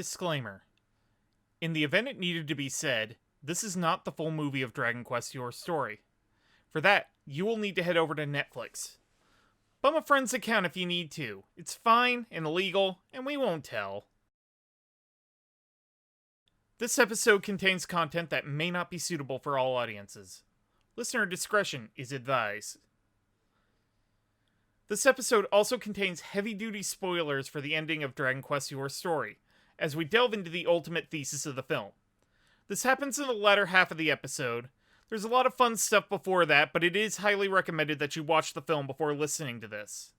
disclaimer. In the event it needed to be said, this is not the full movie of Dragon Quest Your Story. For that, you will need to head over to Netflix. Bum a friend's account if you need to. It's fine and illegal, and we won't tell. This episode contains content that may not be suitable for all audiences. Listener discretion is advised. This episode also contains heavy-duty spoilers for the ending of Dragon Quest Your Story, as we delve into the ultimate thesis of the film. This happens in the latter half of the episode. There's a lot of fun stuff before that, but it is highly recommended that you watch the film before listening to this.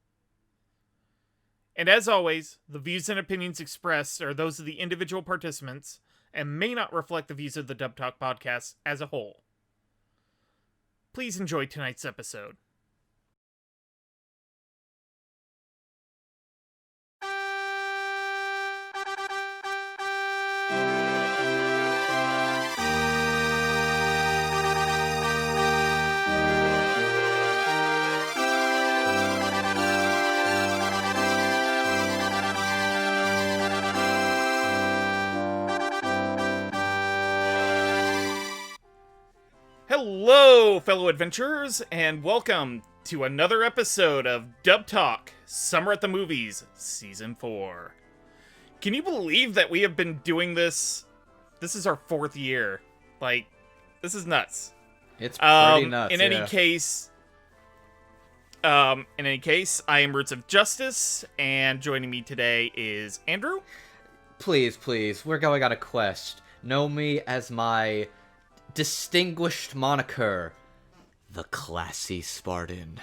And as always, the views and opinions expressed are those of the individual participants, and may not reflect the views of the Dub Talk podcast as a whole. Please enjoy tonight's episode. Hello, fellow adventurers, and welcome to another episode of Dub Talk, Summer at the Movies, Season 4. Can you believe that we have been doing this? This is our 4th year. Like, this is nuts. It's pretty nuts, In any case, I am Roots of Justice, and joining me today is Andrew. Please, we're going on a quest. Know me as my distinguished moniker, the Classy Spartan.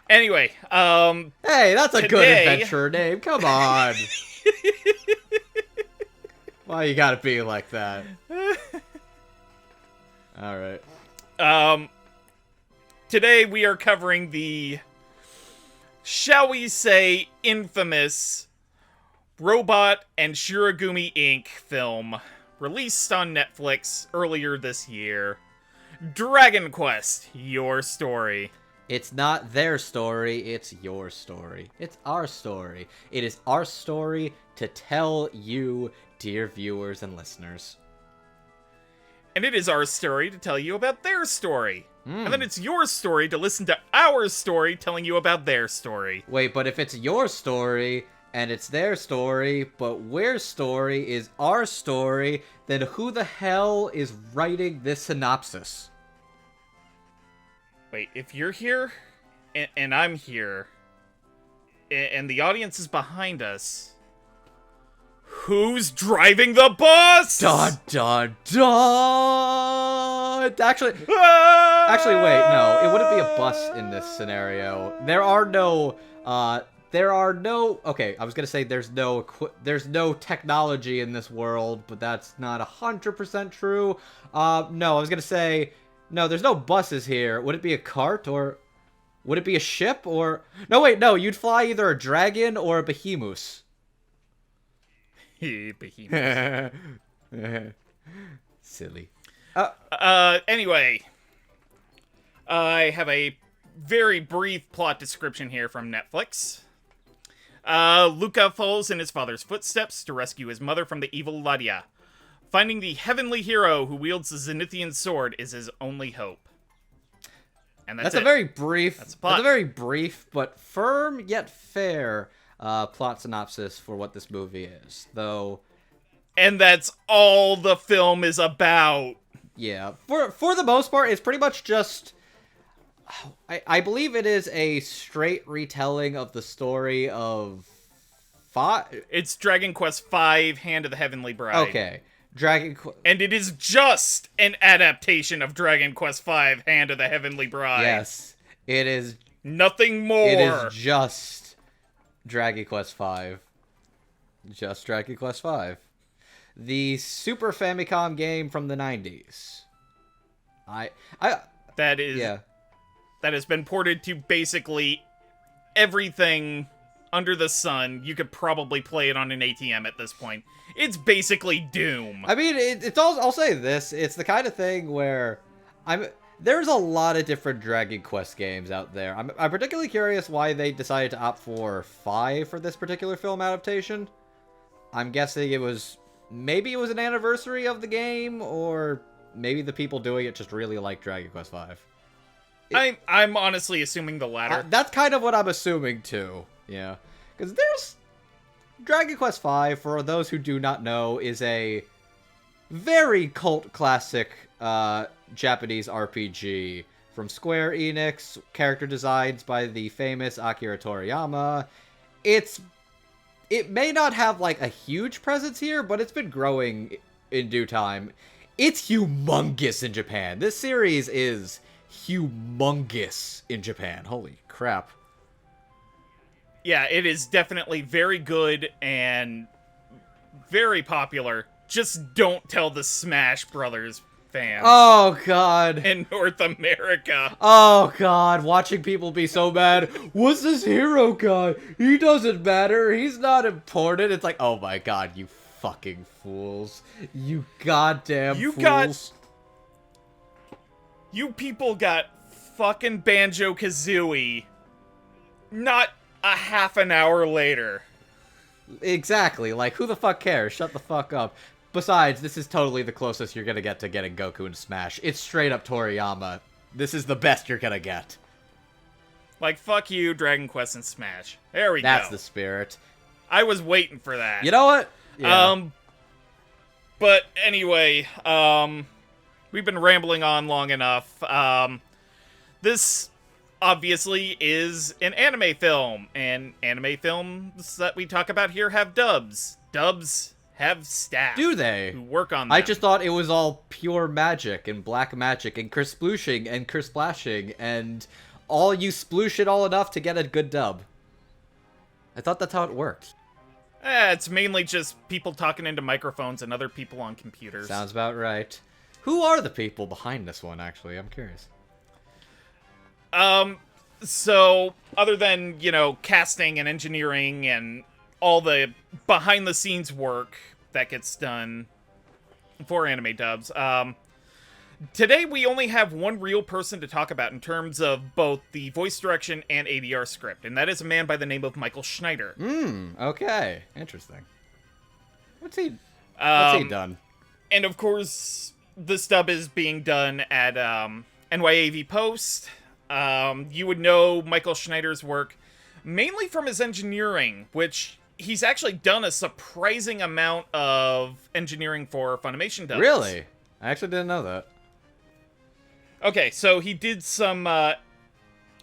Anyway, hey, that's a good adventurer name. Come on. Why you gotta be like that? All right. Today we are covering the, shall we say, infamous Robot and Shirogumi Inc. film released on Netflix earlier this year, Dragon Quest Your Story. It's not their story, it's your story. It's our story. It is our story to tell you, dear viewers and listeners. And it is our story to tell you about their story. And then it's your story to listen to our story telling you about their story. Wait, but if it's your story and it's their story, but where's story is our story, then who the hell is writing this synopsis? Wait, if you're here, and I'm here, and the audience is behind us, who's driving the bus? Dun dun dun! Actually, wait, no, it wouldn't be a bus in this scenario. There are no, okay, I was gonna say there's no technology in this world, but that's not 100% true. No, I was gonna say, no, there's no buses here. Would it be a cart, or would it be a ship, or... No, wait, no, you'd fly either a dragon or a behemoth. Behemoth. Silly. Anyway, I have a very brief plot description here from Netflix. Luca follows in his father's footsteps to rescue his mother from the evil Ladia. Finding the heavenly hero who wields the Zenithian sword is his only hope. And that's a very brief, that's a very brief but firm yet fair plot synopsis for what this movie is, though. And that's all the film is about. Yeah, for the most part, it's pretty much just... I believe it is a straight retelling of the story of... It's Dragon Quest V, Hand of the Heavenly Bride. Okay. And it is just an adaptation of Dragon Quest V, Hand of the Heavenly Bride. Yes, it is. Nothing more. It is just Dragon Quest V. Just Dragon Quest V. The Super Famicom game from the 90s. That has been ported to basically everything under the sun. You could probably play it on an ATM at this point. It's basically Doom. I mean, it's all, I'll say this. It's the kind of thing where there's a lot of different Dragon Quest games out there. I'm particularly curious why they decided to opt for 5 for this particular film adaptation. I'm guessing maybe it was an anniversary of the game, or maybe the people doing it just really like Dragon Quest V. I'm honestly assuming the latter. That's kind of what I'm assuming too. Yeah, because there's Dragon Quest V, for those who do not know, is a very cult classic Japanese RPG from Square Enix, character designs by the famous Akira Toriyama. It may not have like a huge presence here, but it's been growing in due time. It's humongous in Japan. This series is humongous in Japan. Holy crap. Yeah, it is definitely very good and very popular. Just don't tell the Smash Brothers fans. Oh, God. In North America. Oh, God. Watching people be so mad. What's this hero guy? He doesn't matter. He's not important. It's like, oh, my God, you fucking fools. You goddamn fools. You people got fucking Banjo-Kazooie not a half an hour later. Exactly. Like, who the fuck cares? Shut the fuck up. Besides, this is totally the closest you're gonna get to getting Goku in Smash. It's straight up Toriyama. This is the best you're gonna get. Like, fuck you, Dragon Quest and Smash. There we go. That's the spirit. I was waiting for that. You know what? Yeah. But anyway, we've been rambling on long enough. This obviously is an anime film, and anime films that we talk about here have dubs. Dubs have staff. Do they? Who work on them. I just thought it was all pure magic and black magic and kersplooshing and kersplashing and all you sploosh it all enough to get a good dub. I thought that's how it worked. It's mainly just people talking into microphones and other people on computers. Sounds about right. Who are the people behind this one, actually? I'm curious. So, other than, casting and engineering and all the behind-the-scenes work that gets done for anime dubs, today we only have one real person to talk about in terms of both the voice direction and ADR script, and that is a man by the name of Michael Schneider. Okay. Interesting. What's he done? And of course, this dub is being done at NYAV Post. You would know Michael Schneider's work mainly from his engineering, which he's actually done a surprising amount of engineering for Funimation dubs. Really? I actually didn't know that. Okay, so he did some,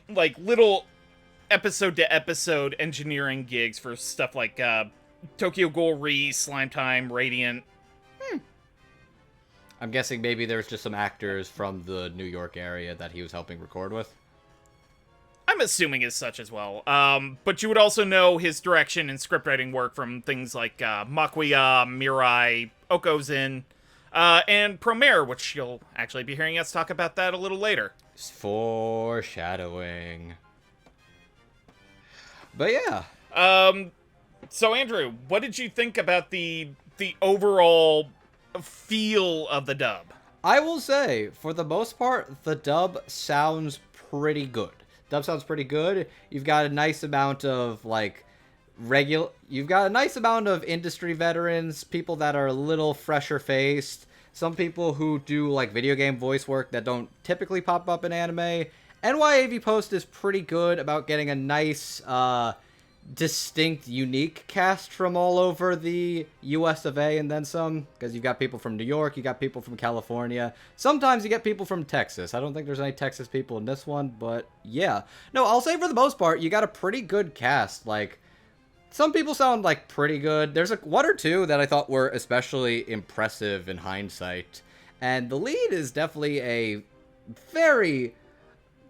little episode-to-episode engineering gigs for stuff like, Tokyo Ghoul Re, Slime Time, Radiant. I'm guessing maybe there's just some actors from the New York area that he was helping record with. I'm assuming as such as well. But you would also know his direction and scriptwriting work from things like Makuya, Mirai, Okozin, and Promare, which you'll actually be hearing us talk about that a little later. Foreshadowing. But yeah. So Andrew, what did you think about the overall feel of the dub? I will say, for the most part, the dub sounds pretty good. You've got a nice amount of, you've got a nice amount of industry veterans, people that are a little fresher faced, some people who do, video game voice work that don't typically pop up in anime. NYAV Post is pretty good about getting a nice, distinct, unique cast from all over the US of A and then some, because you've got people from New York, you got people from California, sometimes you get people from Texas. I don't think there's any Texas people in this one, but yeah. No, I'll say for the most part, you got a pretty good cast. Some people sound pretty good. There's one or two that I thought were especially impressive in hindsight, and the lead is definitely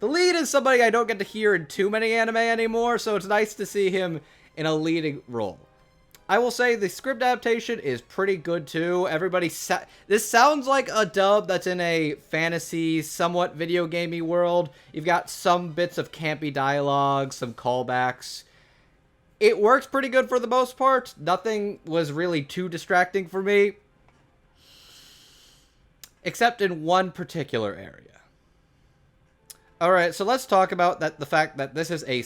the lead is somebody I don't get to hear in too many anime anymore, so it's nice to see him in a leading role. I will say the script adaptation is pretty good too. This sounds like a dub that's in a fantasy, somewhat video gamey world. You've got some bits of campy dialogue, some callbacks. It works pretty good for the most part. Nothing was really too distracting for me, except in one particular area. Alright, so let's talk about the fact that this is a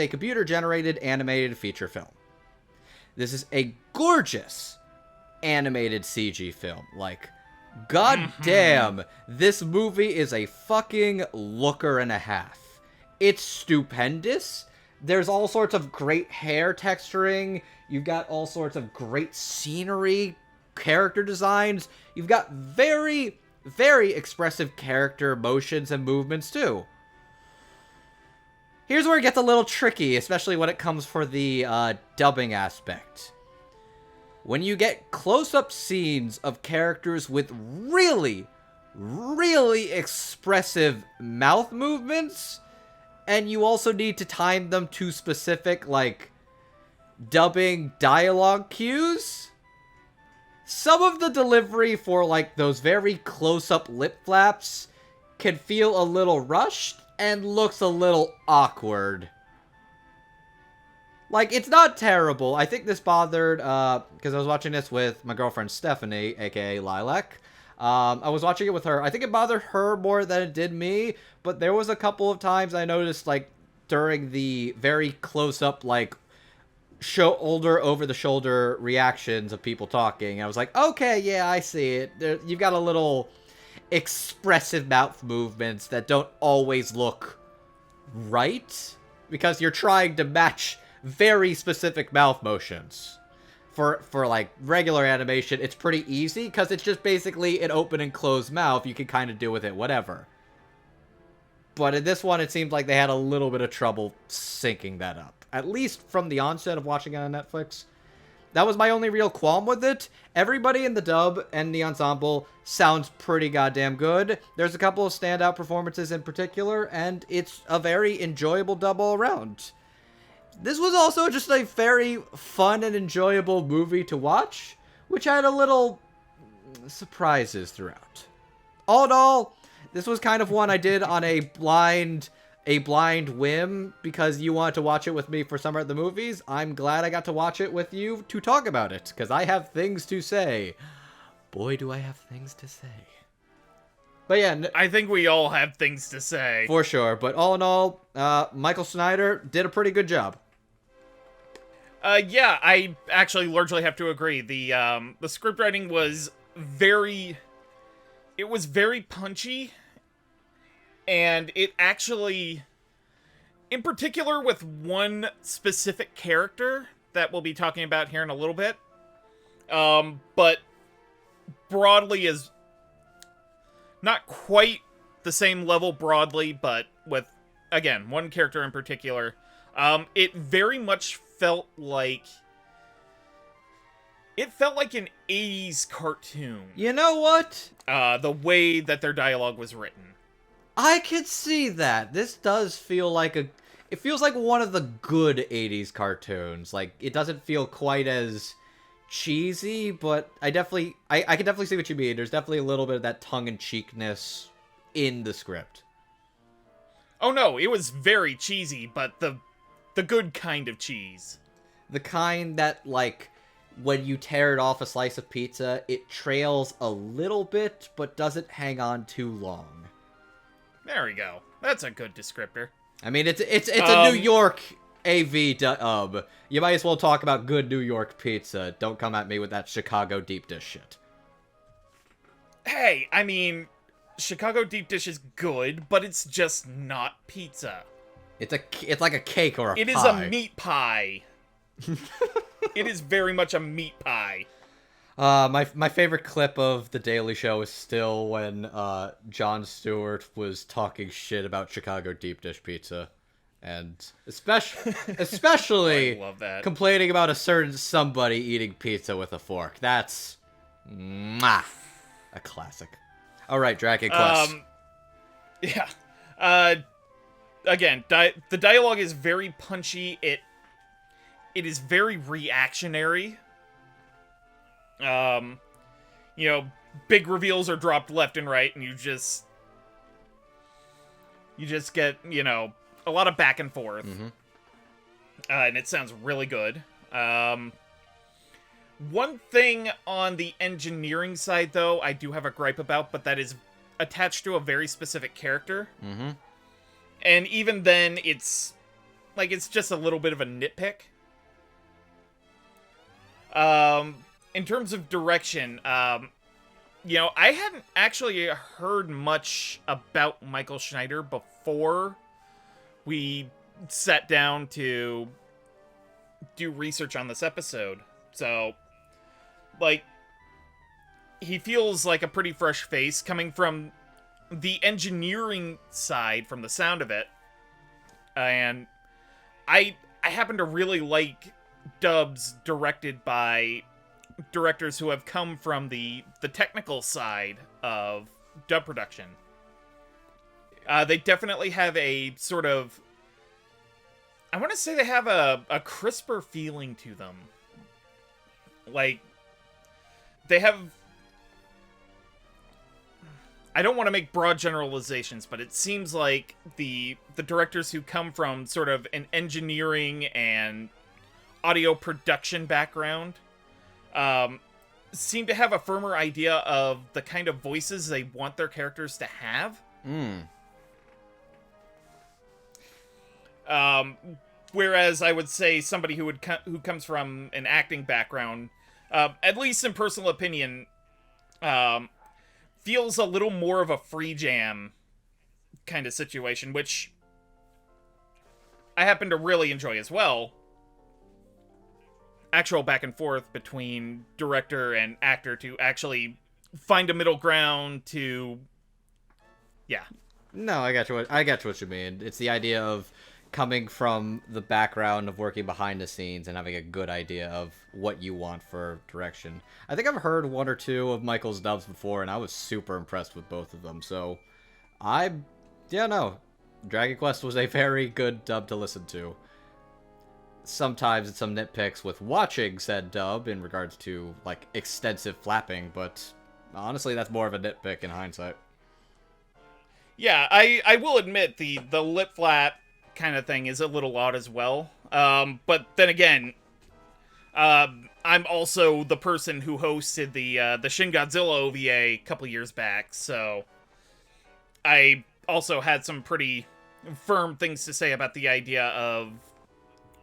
computer-generated animated feature film. This is a gorgeous animated CG film. Like, god damn, this movie is a fucking looker and a half. It's stupendous. There's all sorts of great hair texturing. You've got all sorts of great scenery, character designs. You've got very, very expressive character motions and movements, too. Here's where it gets a little tricky, especially when it comes for the dubbing aspect. When you get close-up scenes of characters with really, really expressive mouth movements, and you also need to time them to specific, like, dubbing dialogue cues, some of the delivery for, like, those very close-up lip flaps can feel a little rushed and looks a little awkward. Like, it's not terrible. I think this bothered, because I was watching this with my girlfriend Stephanie, aka Lilac. I was watching it with her. I think it bothered her more than it did me, but there was a couple of times I noticed, like, during the very close-up, like, over-the-shoulder reactions of people talking. I was like, okay, yeah, I see it. You've got a little expressive mouth movements that don't always look right, because you're trying to match very specific mouth motions. For like, regular animation, it's pretty easy, because it's just basically an open and closed mouth. You can kind of do with it whatever. But in this one, it seemed like they had a little bit of trouble syncing that up. At least from the onset of watching it on Netflix. That was my only real qualm with it. Everybody in the dub and the ensemble sounds pretty goddamn good. There's a couple of standout performances in particular, and it's a very enjoyable dub all around. This was also just a very fun and enjoyable movie to watch, which had a little surprises throughout. All in all, this was kind of one I did on a blind whim, because you wanted to watch it with me for Summer at the Movies. I'm glad I got to watch it with you to talk about it, because I have things to say. Boy, do I have things to say. But yeah, I think we all have things to say. For sure, but all in all, Michael Snyder did a pretty good job. Yeah, I actually largely have to agree. The script writing was very punchy, and it actually, in particular with one specific character that we'll be talking about here in a little bit, but broadly is not quite the same level broadly, but with, again, one character in particular, it very much felt like an 80s cartoon. You know what? The way that their dialogue was written. I could see that. This does feel like it feels like one of the good 80s cartoons. Like, it doesn't feel quite as cheesy, but I can definitely see what you mean. There's definitely a little bit of that tongue-in-cheekness in the script. Oh no, it was very cheesy, but the good kind of cheese. The kind that, like, when you tear it off a slice of pizza, it trails a little bit, but doesn't hang on too long. There we go. That's a good descriptor. I mean, it's a New York AV dub. You might as well talk about good New York pizza. Don't come at me with that Chicago deep dish shit. Hey, I mean, Chicago deep dish is good, but it's just not pizza. It's like a cake or a pie. It is a meat pie. It is very much a meat pie. My favorite clip of The Daily Show is still when Jon Stewart was talking shit about Chicago deep dish pizza, and especially I love that. Complaining about a certain somebody eating pizza with a fork. That's a classic. All right, Dragon Quest. Yeah. Again, the dialogue is very punchy. It is very reactionary. Big reveals are dropped left and right, and you just get, a lot of back and forth. Mm-hmm. And it sounds really good. One thing on the engineering side, though, I do have a gripe about, but that is attached to a very specific character. Mm-hmm. And even then, it's just a little bit of a nitpick. In terms of direction, I hadn't actually heard much about Michael Schneider before we sat down to do research on this episode. So, like, he feels like a pretty fresh face coming from the engineering side, from the sound of it. And I happen to really like dubs directed by directors who have come from the technical side of dub production. They definitely have a sort of, I want to say they have a crisper feeling to them. Like, they have, I don't want to make broad generalizations, but it seems like the directors who come from sort of an engineering and audio production background seem to have a firmer idea of the kind of voices they want their characters to have. Whereas I would say somebody who comes from an acting background, at least in personal opinion, feels a little more of a free jam kind of situation, which I happen to really enjoy as well. Actual back and forth between director and actor to actually find a middle ground to, yeah. No, I got what you mean. It's the idea of coming from the background of working behind the scenes and having a good idea of what you want for direction. I think I've heard one or two of Michael's dubs before, and I was super impressed with both of them. So, Dragon Quest was a very good dub to listen to. Sometimes it's some nitpicks with watching said dub in regards to, like, extensive flapping, but honestly, that's more of a nitpick in hindsight. Yeah, I will admit the lip flap kind of thing is a little odd as well. But then again, I'm also the person who hosted the Shin Godzilla OVA a couple years back, so I also had some pretty firm things to say about the idea of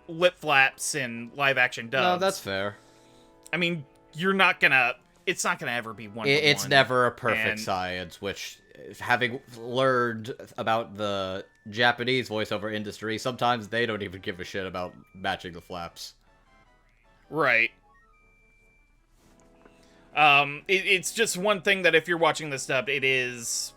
lip flaps in live action dubs. No, that's fair. I mean, it's not gonna ever be one. It's never a perfect science, which, having learned about the Japanese voiceover industry, sometimes they don't even give a shit about matching the flaps. Right. It's just one thing that if you're watching this dub, it is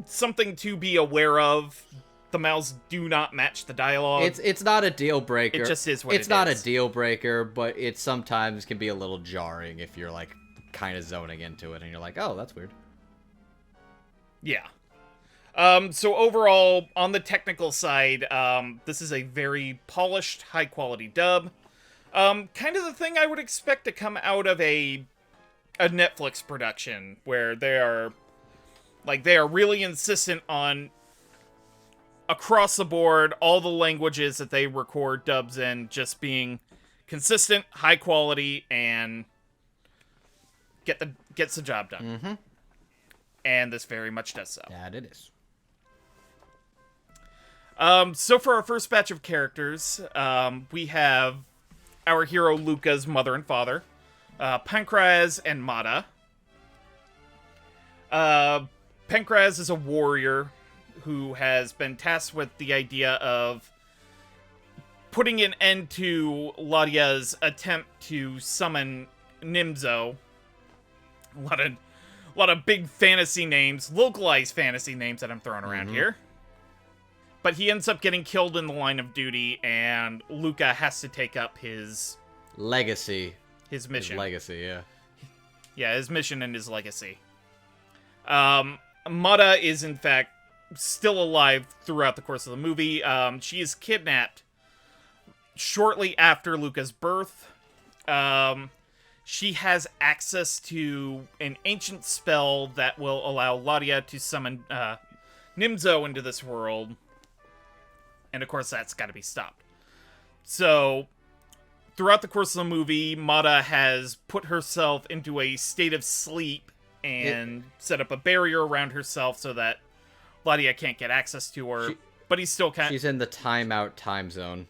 something to be aware of. The mouths do not match the dialogue. It's not a deal breaker. It just is what it is. It's not a deal breaker, but it sometimes can be a little jarring if you're, like, kind of zoning into it and you're like, oh, that's weird. Yeah. So overall, on the technical side, this is a very polished, high-quality dub. Kind of the thing I would expect to come out of a Netflix production, where they are really insistent on, across the board, all the languages that they record dubs in just being consistent, high quality, and gets the job done. Mm-hmm. And this very much does so. That it is. So for our first batch of characters, we have our hero Luca's mother and father, Pankraz and Mata. Pankraz is a warrior who has been tasked with the idea of putting an end to Ladia's attempt to summon Nimzo. A lot of big fantasy names, localized fantasy names that I'm throwing around here. But he ends up getting killed in the line of duty, and Luca has to take up his legacy. His mission. His legacy, yeah. Yeah, his mission and his legacy. Mata is, in fact, still alive throughout the course of the movie. She is kidnapped shortly after Luca's birth. She has access to an ancient spell that will allow Ladia to summon Nimzo into this world. And of course, that's got to be stopped. So, throughout the course of the movie, Mata has put herself into a state of sleep and set up a barrier around herself so that Ladia can't get access to her. But he still can't. She's in the timeout time zone.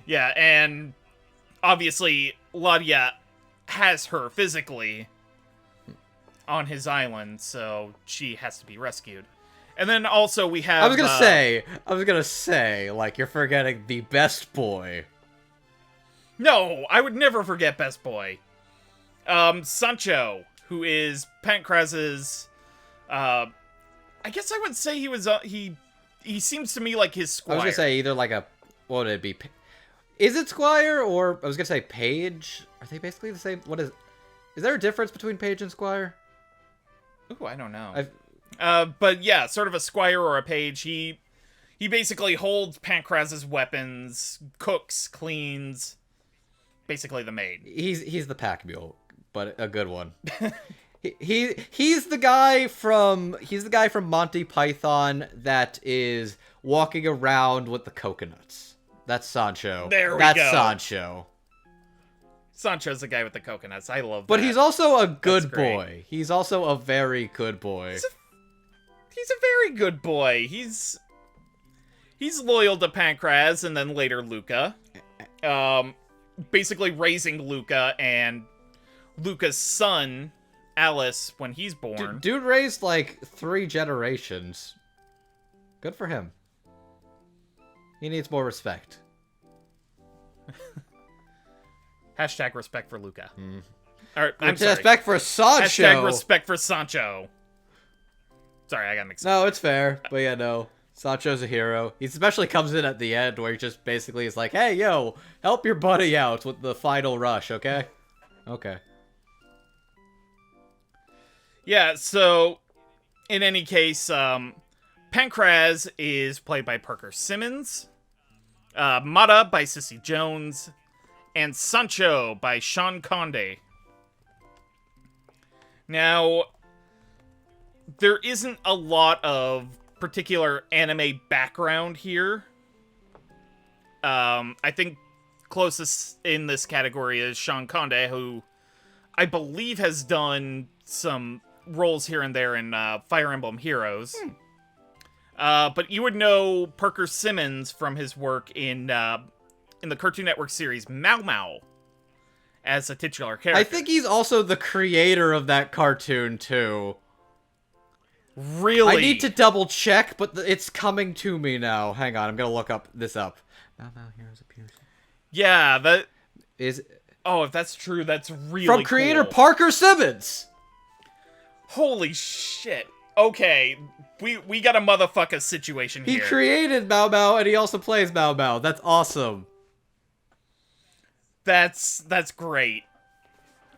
Yeah, and obviously, Ladia has her physically on his island, so she has to be rescued. And then also we have... I was gonna say, like, you're forgetting the best boy. No, I would never forget Best Boy. Sancho, who is Pankraz's, I guess I would say he was, he seems to me like his squire. I was gonna say either like a, what would it be? Is it squire, or I was gonna say page? Are they basically the same? Is there a difference between page and squire? Ooh, I don't know. But yeah, sort of a squire or a page. He basically holds Pankraz's weapons, cooks, cleans, basically the maid. He's the pack mule, but a good one. He's the guy from Monty Python that is walking around with the coconuts. That's Sancho. There we go. That's Sancho. Sancho's the guy with the coconuts. I love that. But he's also a good boy. He's also a very good boy. He's a very good boy. He's loyal to Pankraz and then later Luca. Basically raising Luca and Luca's son, Alice, when he's born. Dude raised like 3 generations. Good for him. He needs more respect. Hashtag respect for Luca. Mm. Or, I'm sorry. Respect for Sancho. Hashtag respect for Sancho. Sorry, I got mixed up. No, it's fair. But yeah, no. Sancho's a hero. He especially comes in at the end where he just basically is like, hey, yo, help your buddy out with the final rush, okay? Okay. Yeah, so, in any case, Pankraz is played by Parker Simmons, Mata by Cissy Jones, and Sancho by Sean Conde. Now, there isn't a lot of particular anime background here. I think closest in this category is Sean Conde, who I believe has done some roles here and there in Fire Emblem Heroes. But you would know Parker Simmons from his work in the Cartoon Network series Mau Mau as a titular character. I think he's also the creator of that cartoon, too. Really? I need to double check, but it's coming to me now. Hang on, I'm gonna look this up. Mau Mau Heroes Appears. Yeah, that... Is... Oh, if that's true, that's really From creator cool. Parker Simmons! Holy shit. Okay, we got a motherfucker situation here. He created Mau Mau, and he also plays Mau Mau. That's awesome. That's great.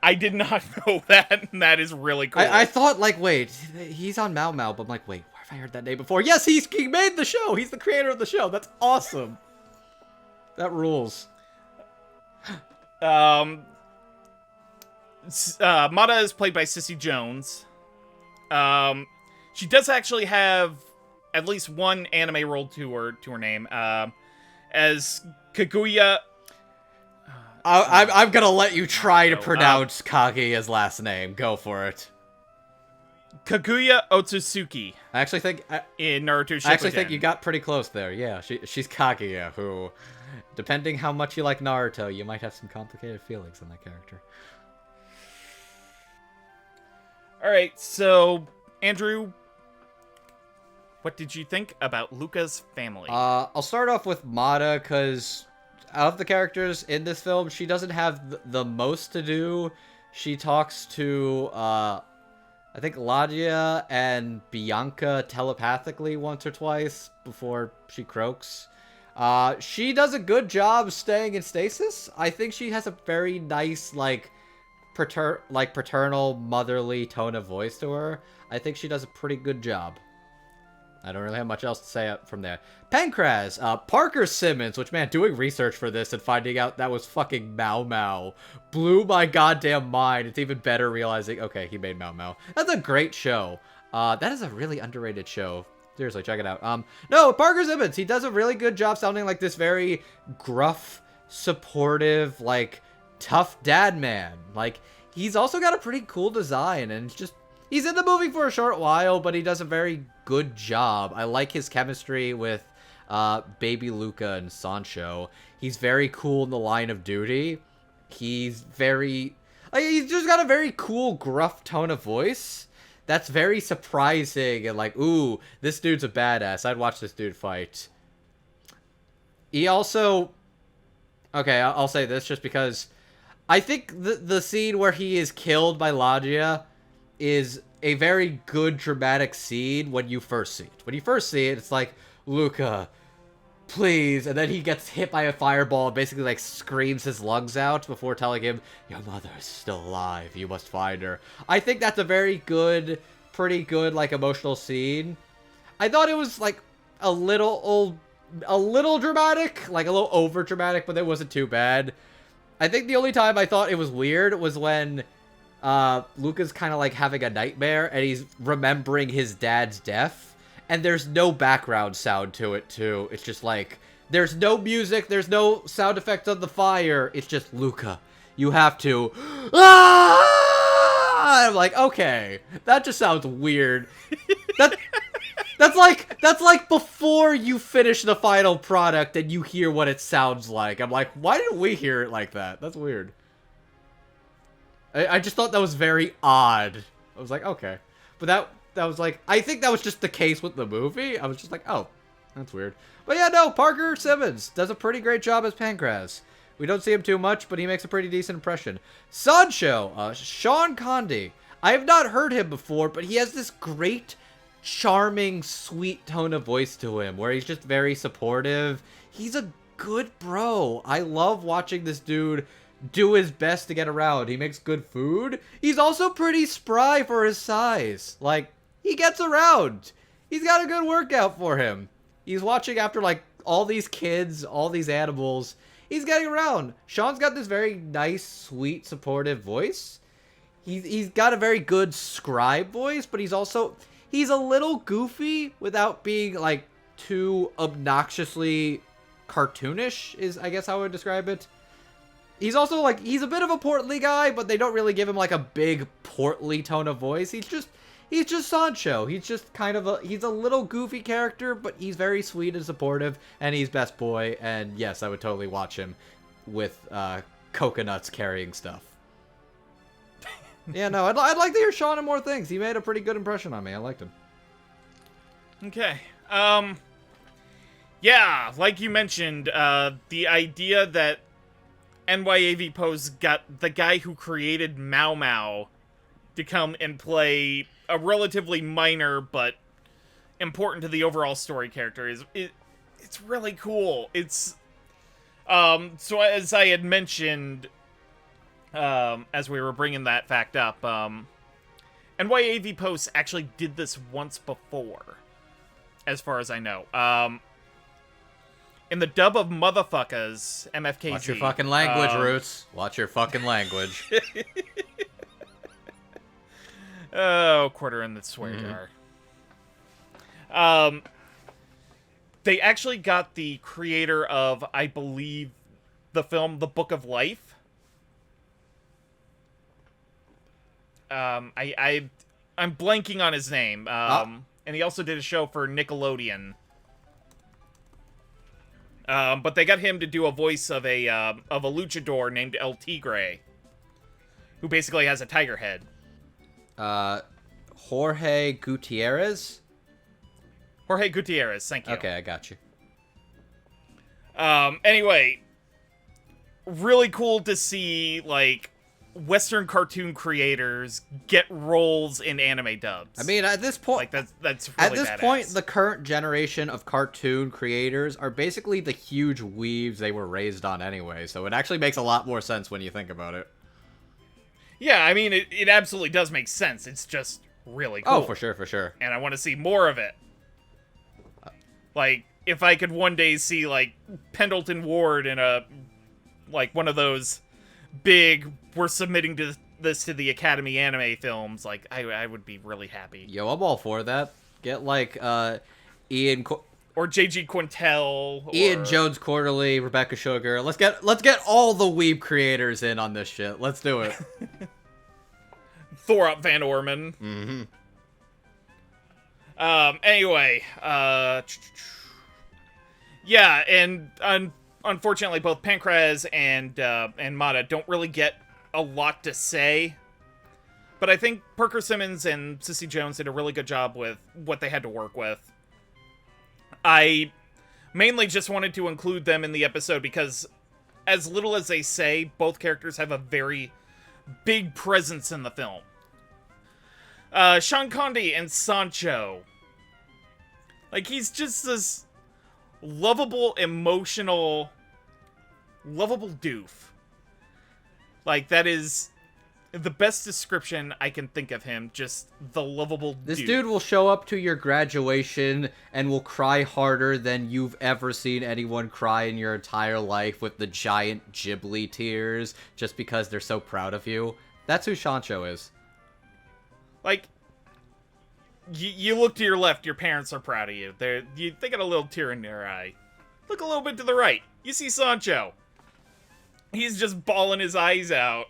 I did not know that, and that is really cool. I thought, like, wait, he's on Mau Mau, but I'm like, wait, where have I heard that name before? Yes, he made the show! He's the creator of the show! That's awesome! That rules. Mata is played by Cissy Jones. She does actually have at least one anime role to her name, as Kaguya... I'm gonna let you try to pronounce Kaguya's last name. Go for it. Kaguya Otsutsuki. I actually think... in Naruto Shippuden. I actually think you got pretty close there. Yeah, she's Kaguya, who, depending how much you like Naruto, you might have some complicated feelings on that character. Alright, so, Andrew, what did you think about Luca's family? I'll start off with Mata, because of the characters in this film, she doesn't have the most to do. She talks to, I think Ladia and Bianca telepathically once or twice before she croaks. She does a good job staying in stasis. I think she has a very nice, paternal, motherly tone of voice to her. I think she does a pretty good job. I don't really have much else to say from there. Pankraz, Parker Simmons, which, man, doing research for this and finding out that was fucking Mau Mau blew my goddamn mind. It's even better realizing, okay, he made Mau Mau. That's a great show. That is a really underrated show. Seriously, check it out. No, Parker Simmons, he does a really good job sounding like this very gruff, supportive, tough dad man. He's also got a pretty cool design, and it's just... He's in the movie for a short while, but he does a very good job. I like his chemistry with baby Luca and Sancho. He's very cool in the line of duty. He's very... Like, he's just got a very cool, gruff tone of voice. That's very surprising and like, ooh, this dude's a badass. I'd watch this dude fight. He also... Okay, I'll say this just because I think the scene where he is killed by Lagia is a very good dramatic scene when you first see it. When you first see it, it's like, Luca, please. And then he gets hit by a fireball and basically like screams his lungs out before telling him, your mother is still alive. You must find her. I think that's a very good, pretty good like emotional scene. I thought it was like a little dramatic, like a little over dramatic, but it wasn't too bad. I think the only time I thought it was weird was when Luca's kind of like having a nightmare and he's remembering his dad's death. And there's no background sound to it, too. It's just like, there's no music, there's no sound effects on the fire. It's just, Luca, you have to... Ah! I'm like, okay, that just sounds weird. That's like before you finish the final product and you hear what it sounds like. I'm like, why didn't we hear it like that? That's weird. I just thought that was very odd. I was like, okay. But that was like, I think that was just the case with the movie. I was just like, oh, that's weird. But yeah, no, Parker Simmons does a pretty great job as Pancras. We don't see him too much, but he makes a pretty decent impression. Sancho, Sean Condy. I have not heard him before, but he has this great, charming, sweet tone of voice to him, where he's just very supportive. He's a good bro. I love watching this dude do his best to get around. He makes good food. He's also pretty spry for his size. Like, he gets around. He's got a good workout for him. He's watching after, like, all these kids, all these animals. He's getting around. Sean's got this very nice, sweet, supportive voice. He's got a very good scribe voice, but he's also... He's a little goofy without being, like, too obnoxiously cartoonish, is, I guess, how I would describe it. He's also, like, he's a bit of a portly guy, but they don't really give him, like, a big portly tone of voice. He's just Sancho. He's just kind of he's a little goofy character, but he's very sweet and supportive, and he's best boy, and yes, I would totally watch him with, coconuts carrying stuff. Yeah, no, I'd like to hear Sean in more things. He made a pretty good impression on me. I liked him. Okay. Yeah, like you mentioned, the idea that NYAV Post got the guy who created Mau Mau to come and play a relatively minor but important to the overall story character it's really cool. It's so as I had mentioned as we were bringing that fact up, NYAV Post actually did this once before, as far as I know. In the dub of Motherfuckers, MFKZ. Watch your fucking language, Roots. Watch your fucking language. Oh, quarter in the swear jar. They actually got the creator of, I believe, the film The Book of Life. I'm blanking on his name. And he also did a show for Nickelodeon. But they got him to do a voice of a luchador named El Tigre, who basically has a tiger head. Jorge Gutierrez? Jorge Gutierrez, thank you. Okay, I got you. Anyway, really cool to see, like, Western cartoon creators get roles in anime dubs. I mean, at this point, like that's really at this badass. point, the current generation of cartoon creators are basically the huge weebs they were raised on anyway. So it actually makes a lot more sense when you think about it. Yeah, I mean, it absolutely does make sense. It's just really cool. Oh, for sure, for sure. And I want to see more of it. Like, if I could one day see, like, Pendleton Ward in a, like, one of those big, we're submitting to this to the Academy anime films, like, I would be really happy. Yo, I'm all for that. Get, like, Ian... Or J.G. Quintel. Ian Jones Quarterly, Rebecca Sugar. Let's get all the weeb creators in on this shit. Let's do it. Thorop Van Orman. Mm-hmm. Anyway, yeah, and unfortunately, both Pancraz and Mata don't really get a lot to say. But I think Parker Simmons and Cissy Jones did a really good job with what they had to work with. I mainly just wanted to include them in the episode because, as little as they say, both characters have a very big presence in the film. Sean Condy and Sancho. Like, he's just this lovable, emotional, lovable doof. Like, that is the best description I can think of him. Just the lovable This doof. dude will show up to your graduation and will cry harder than you've ever seen anyone cry in your entire life with the giant Ghibli tears just because they're so proud of you. That's who Sancho is. Like, you look to your left, your parents are proud of you. They got a little tear in their eye. Look a little bit to the right. You see Sancho. He's just bawling his eyes out.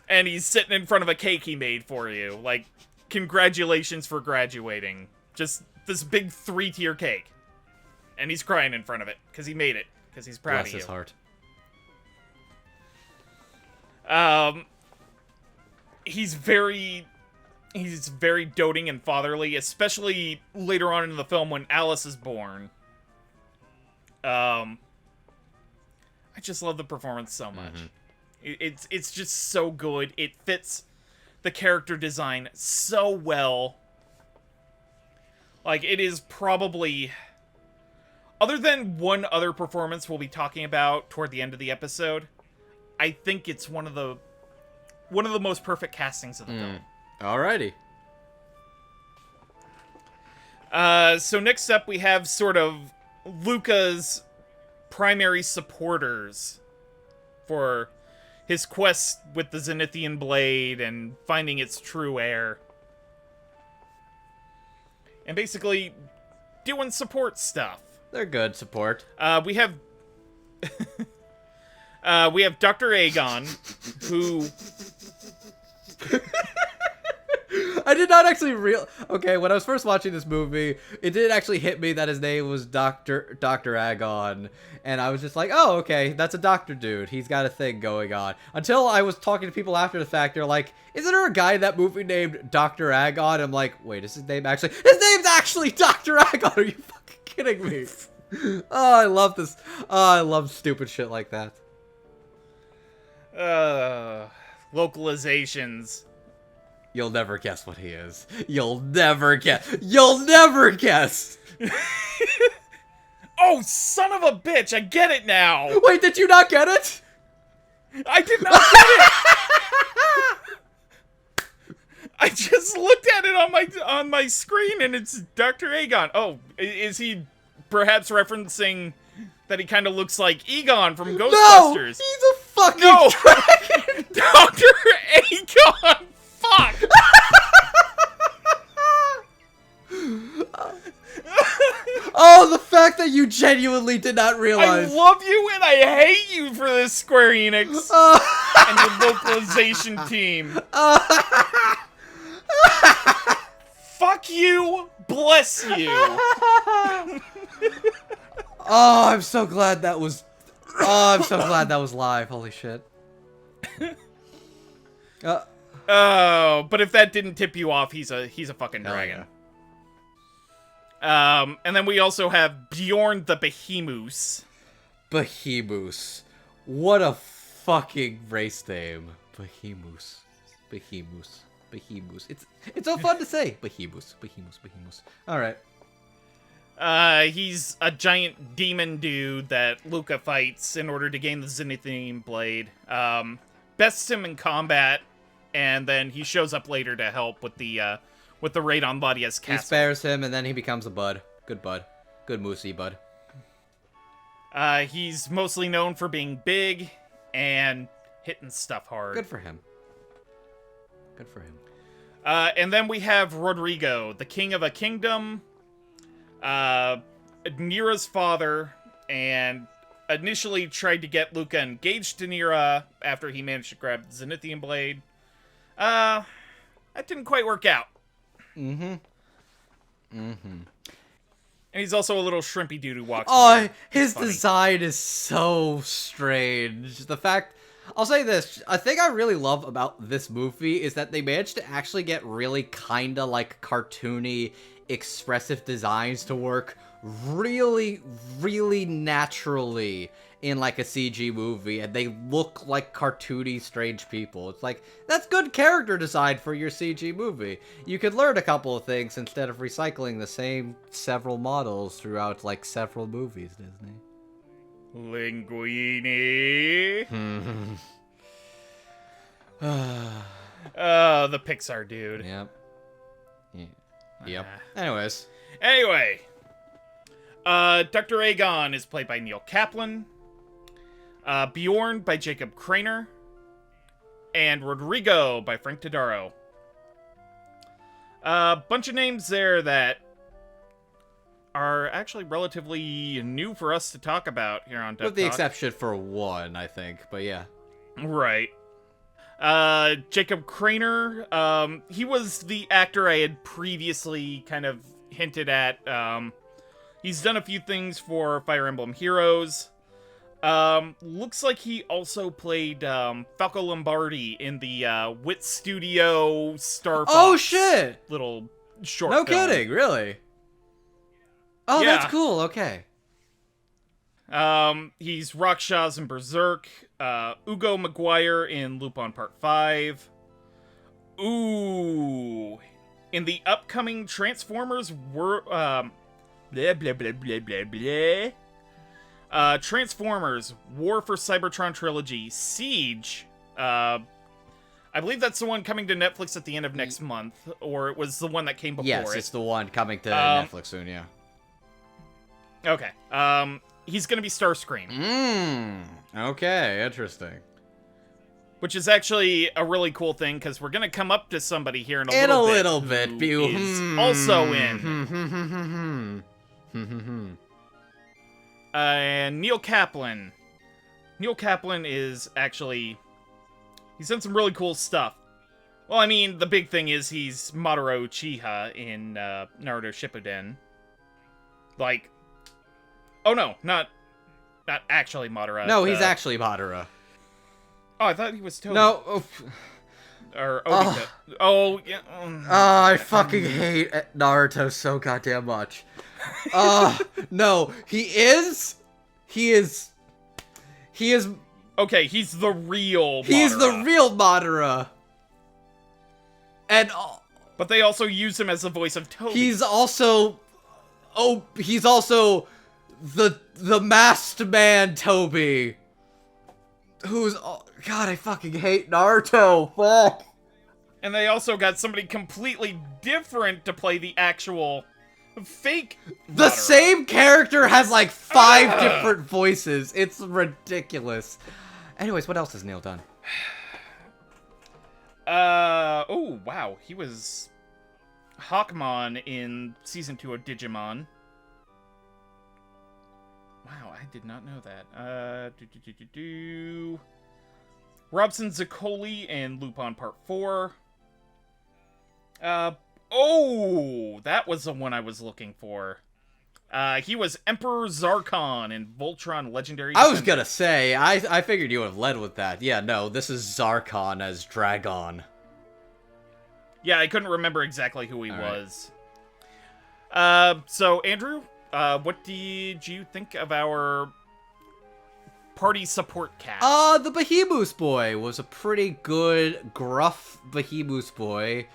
And he's sitting in front of a cake he made for you. Like, congratulations for graduating. Just this big 3-tier cake. And he's crying in front of it, because he made it. Because he's proud of you. Bless his heart. He's very doting and fatherly, especially later on in the film when Alice is born. I just love the performance so much. It's just so good. It fits the character design so well. Like, it is probably, other than one other performance we'll be talking about toward the end of the episode, I think it's one of the most perfect castings of the film. Alrighty. So next up we have sort of Luca's primary supporters for his quest with the Zenithian blade and finding its true heir. And basically doing support stuff. They're good support. We have Dr. Aegon, who I did not actually Okay, when I was first watching this movie, it didn't actually hit me that his name was Dr. Agon. And I was just like, oh, okay, that's a doctor dude. He's got a thing going on. Until I was talking to people after the fact, they're like, isn't there a guy in that movie named Dr. Agon? I'm like, wait, is his name actually? His name's actually Dr. Agon! Are you fucking kidding me? Oh, I love this. Oh, I love stupid shit like that. localizations. You'll never guess what he is. You'll never guess. You'll never guess! Oh, son of a bitch, I get it now! Wait, did you not get it? I did not get it! I just looked at it on my screen and it's Dr. Aegon. Oh, is he perhaps referencing that he kind of looks like Egon from Ghostbusters? No! He's a fucking dragon! Dr. Aegon! Fuck! Oh, the fact that you genuinely did not realize. I love you and I hate you for this, Square Enix. And your localization team. Fuck you, bless you. Oh, I'm so glad that was... Oh, I'm so glad that was live. Holy shit. Oh, but if that didn't tip you off, he's a fucking dragon. Yeah. And then we also have Bjorn the Behemoth. Behemoth. What a fucking race name. Behemoth. Behemoth. Behemoth. It's so fun to say. Behemoth. Behemoth. Behemoth. Alright. He's a giant demon dude that Luca fights in order to gain the Zenithian blade. Bests him in combat, and then he shows up later to help with the raid on Ladia's castle. He spares him, and then he becomes a bud. Good bud. Good moosey bud. He's mostly known for being big and hitting stuff hard. Good for him. Good for him. And then we have Rodrigo, the king of a kingdom, Nira's father, and initially tried to get Luca engaged to Nira after he managed to grab the Zenithian blade. That didn't quite work out. And he's also a little shrimpy dude who walks. Oh, weird. his design is so strange. The fact... I'll say this. A thing I really love about this movie is that they managed to actually get really kinda, like, cartoony, expressive designs to work really, really naturally in, like, a CG movie, and they look like cartoony, strange people. It's like, that's good character design for your CG movie. You could learn a couple of things instead of recycling the same several models throughout, like, several movies, Disney. Linguini. The Pixar dude. Yep. Yep. Anyways. Anyway. Dr. Aegon is played by Neil Kaplan. Bjorn by Jacob Craner. And Rodrigo by Frank Todaro. Bunch of names there that are actually relatively new for us to talk about here on Dub With the Talk. exception for one, I think, but yeah. Right. Jacob Craner, he was the actor I had previously kind of hinted at. He's done a few things for Fire Emblem Heroes. Looks like he also played Falco Lombardi in the Wit Studio Star Fox. Oh shit! Little short No film. kidding, really? Oh, Yeah. that's cool, okay. He's Rakshas in Berserk, Ugo Maguire in Lupin Part 5. Ooh. In the upcoming Transformers blah blah blah blah blah blah. Transformers War for Cybertron Trilogy Siege. I believe that's the one coming to Netflix at the end of next month, or it was the one that came before Yes, it. it's the one coming to Netflix soon, yeah. Okay. He's gonna be Starscream. Okay, interesting. Which is actually a really cool thing, because we're gonna come up to somebody here in a little bit. Who is also in. And Neil Kaplan. Neil Kaplan is actually... He's done some really cool stuff. Well, I mean, the big thing is he's Madara Uchiha in Naruto Shippuden. Like... Oh no, not actually Madara. No, he's actually Madara. Oh, I thought he was Toby. No. Oh. Or Obito. Oh, yeah. I fucking hate Naruto so goddamn much. No, he is. Okay, he's the real Madara. He's the real Madara. And but they also use him as the voice of Toby. he's also the masked man Toby. Who's God, I fucking hate Naruto. Fuck. And they also got somebody completely different to play the actual fake The Madara. same character has like 5 different voices. It's ridiculous. Anyways, what else has Neil done? Oh, wow. He was Hawkmon in Season 2 of Digimon. Wow, I did not know that. Robson Zaccoli in Lupin Part 4. Oh, that was the one I was looking for. He was Emperor Zarkon in Voltron Legendary I was Defender. gonna say, I figured you would have led with that. Yeah, no, this is Zarkon as Dragon. Yeah, I couldn't remember exactly who he All right. was. So, Andrew, what did you think of our party support cast? The Behemoth boy was a pretty good, gruff Behemoth boy.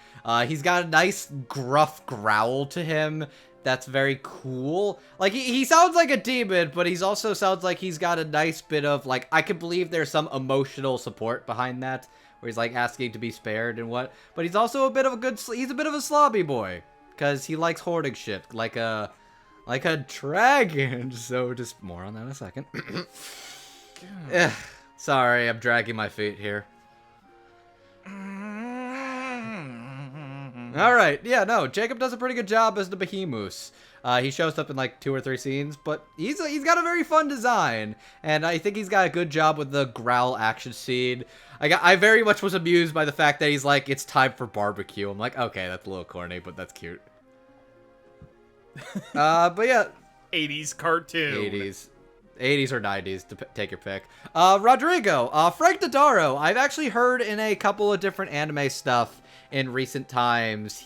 He's got a nice, gruff growl to him. That's very cool. Like, he sounds like a demon, but he's also sounds like he's got a nice bit of, like, I can believe there's some emotional support behind that, where he's, like, asking to be spared and what. But he's also a bit of a good, he's a bit of a slobby boy, because he likes hoarding shit, like a dragon. So, just more on that in a second. Sorry, I'm dragging my feet here. Alright, yeah, no, Jacob does a pretty good job as the Behemoth. He shows up in like 2 or 3 scenes, but he's got a very fun design, and I think he's got a good job with the growl action scene. I very much was amused by the fact that he's like, it's time for barbecue. I'm like, okay, that's a little corny, but that's cute. But yeah, 80s cartoon. 80s or 90s, take your pick. Rodrigo, Frank Dodaro. I've actually heard in a couple of different anime stuff in recent times.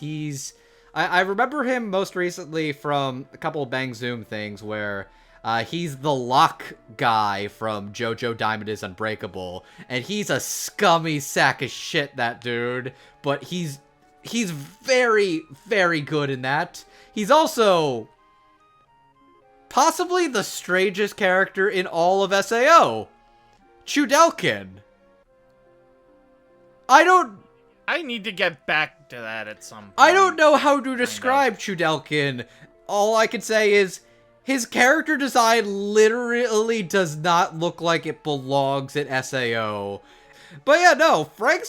I remember him most recently from a couple of Bang Zoom things where he's the Locke guy from JoJo Diamond is Unbreakable, and he's a scummy sack of shit, that dude. But he's very, very good in that. He's also possibly the strangest character in all of SAO. Chudelkin. I need to get back to that at some point. I don't know how to describe Chudelkin. All I can say is his character design literally does not look like it belongs in SAO. But yeah, no, Frank,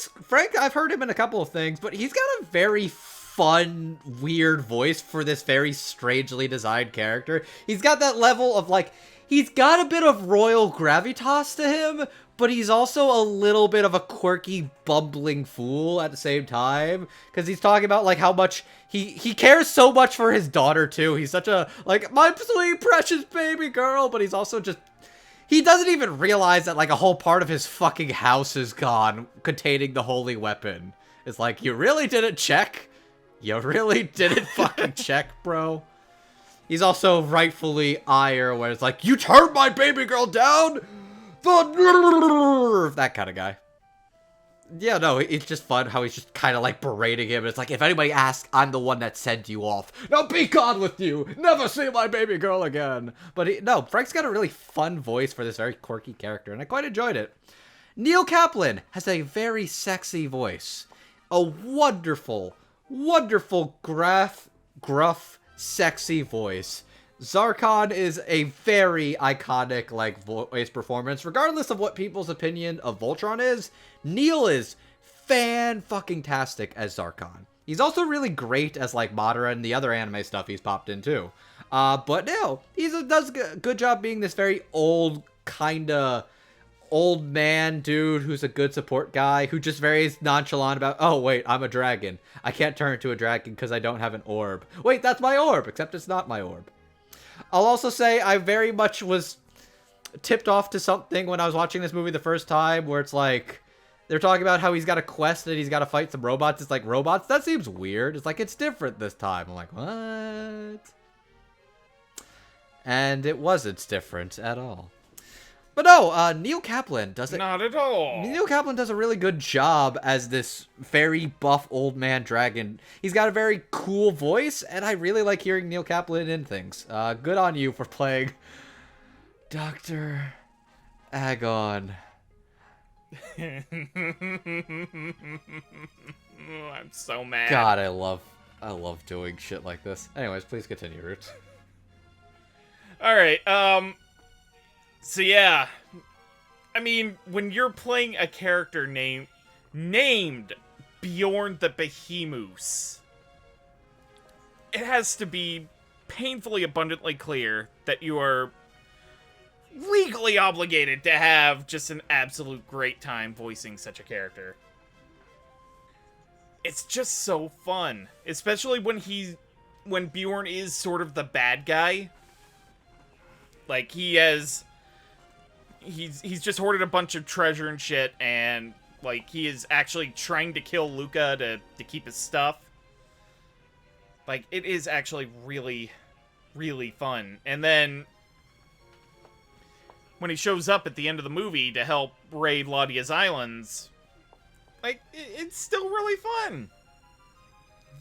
I've heard him in a couple of things, but he's got a very fun, weird voice for this very strangely designed character. He's got that level of, like, he's got a bit of royal gravitas to him, but he's also a little bit of a quirky, bumbling fool at the same time. Because he's talking about, like, how much he cares so much for his daughter, too. He's such a, like, my sweet, precious baby girl, but he's also just... He doesn't even realize that, like, a whole part of his fucking house is gone, containing the holy weapon. It's like, you really didn't check? You really didn't fucking check, bro? He's also rightfully ire, where it's like, you turned my baby girl down? That kind of guy. Yeah, no, it's just fun how he's just kind of like berating him. It's like, if anybody asks, I'm the one that sent you off. Now be gone with you. Never see my baby girl again. But no, Frank's got a really fun voice for this very quirky character, and I quite enjoyed it. Neil Kaplan has a very sexy voice. A wonderful, gruff, sexy voice. Zarkon is a very iconic, like, voice performance. Regardless of what people's opinion of Voltron is, Neil is fan-fucking-tastic as Zarkon. He's also really great as, like, Madara and the other anime stuff he's popped in, too. But no, does a good job being this very old, kinda old man dude who's a good support guy who just very nonchalant about, oh, wait, I'm a dragon. I can't turn into a dragon because I don't have an orb. Wait, that's my orb, except it's not my orb. I'll also say I very much was tipped off to something when I was watching this movie the first time where it's like, they're talking about how he's got a quest and he's got to fight some robots. It's like, robots? That seems weird. It's like, it's different this time. I'm like, what? And it wasn't different at all. But no, Neil Kaplan does it. Not at all. Neil Kaplan does a really good job as this very buff old man dragon. He's got a very cool voice, and I really like hearing Neil Kaplan in things. Good on you for playing Dr. Agon. I'm so mad. God, I love doing shit like this. Anyways, please continue, Roots. All right, so yeah, I mean, when you're playing a character named Bjorn the Behemoth, it has to be painfully abundantly clear that you are legally obligated to have just an absolute great time voicing such a character. It's just so fun, especially when Bjorn is sort of the bad guy. Like, he's just hoarded a bunch of treasure and shit, and, like, he is actually trying to kill Luca to keep his stuff. Like, it is actually really, really fun. And then, when he shows up at the end of the movie to help raid Ladia's Islands, like, it's still really fun.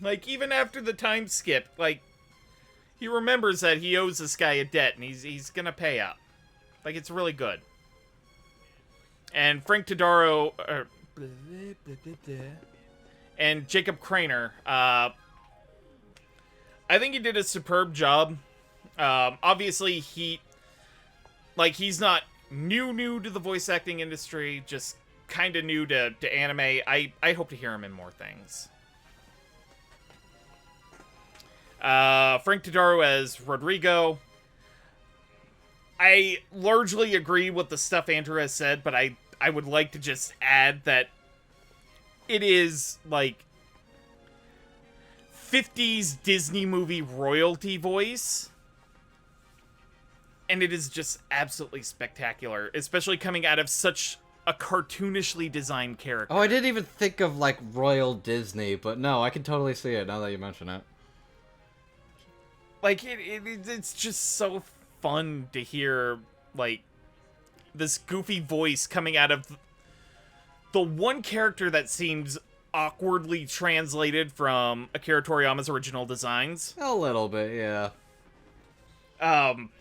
Like, even after the time skip, like, he remembers that he owes this guy a debt, and he's gonna pay up. Like, it's really good. And Frank Todaro, and Jacob Craner, I think he did a superb job. Obviously, he's not new to the voice acting industry, just kind of new to anime. I hope to hear him in more things. Frank Todaro as Rodrigo. I largely agree with the stuff Andrew has said, but I would like to just add that it is, like, 50s Disney movie royalty voice. And it is just absolutely spectacular, especially coming out of such a cartoonishly designed character. Oh, I didn't even think of, like, Royal Disney, but no, I can totally see it now that you mention it. Like, it's just so fun to hear, like, this goofy voice coming out of the one character that seems awkwardly translated from Akira Toriyama's original designs. A little bit, yeah.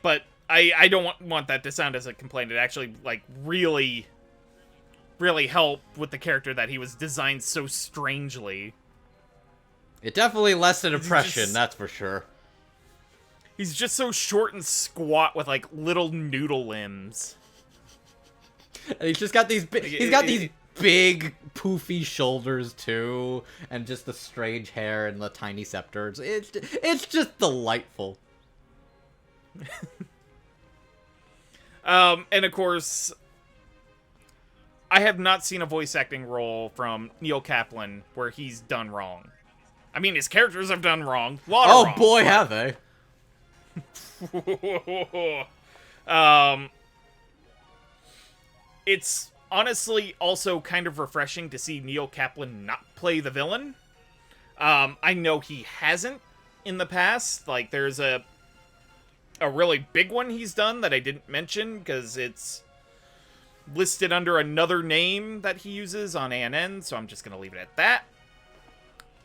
But I don't want that to sound as a complaint. It actually, like, really helped with the character that he was designed so strangely. It definitely left an impression, that's for sure. He's just so short and squat with, like, little noodle limbs. And he's just got these these big poofy shoulders too, and just the strange hair and the tiny scepters. It's just delightful. And of course, I have not seen a voice acting role from Neil Kaplan where he's done wrong. I mean, his characters have done wrong. Oh boy, have they. It's honestly also kind of refreshing to see Neil Kaplan not play the villain. I know he hasn't in the past. Like, there's a really big one he's done that I didn't mention because it's listed under another name that he uses on ANN, so I'm just going to leave it at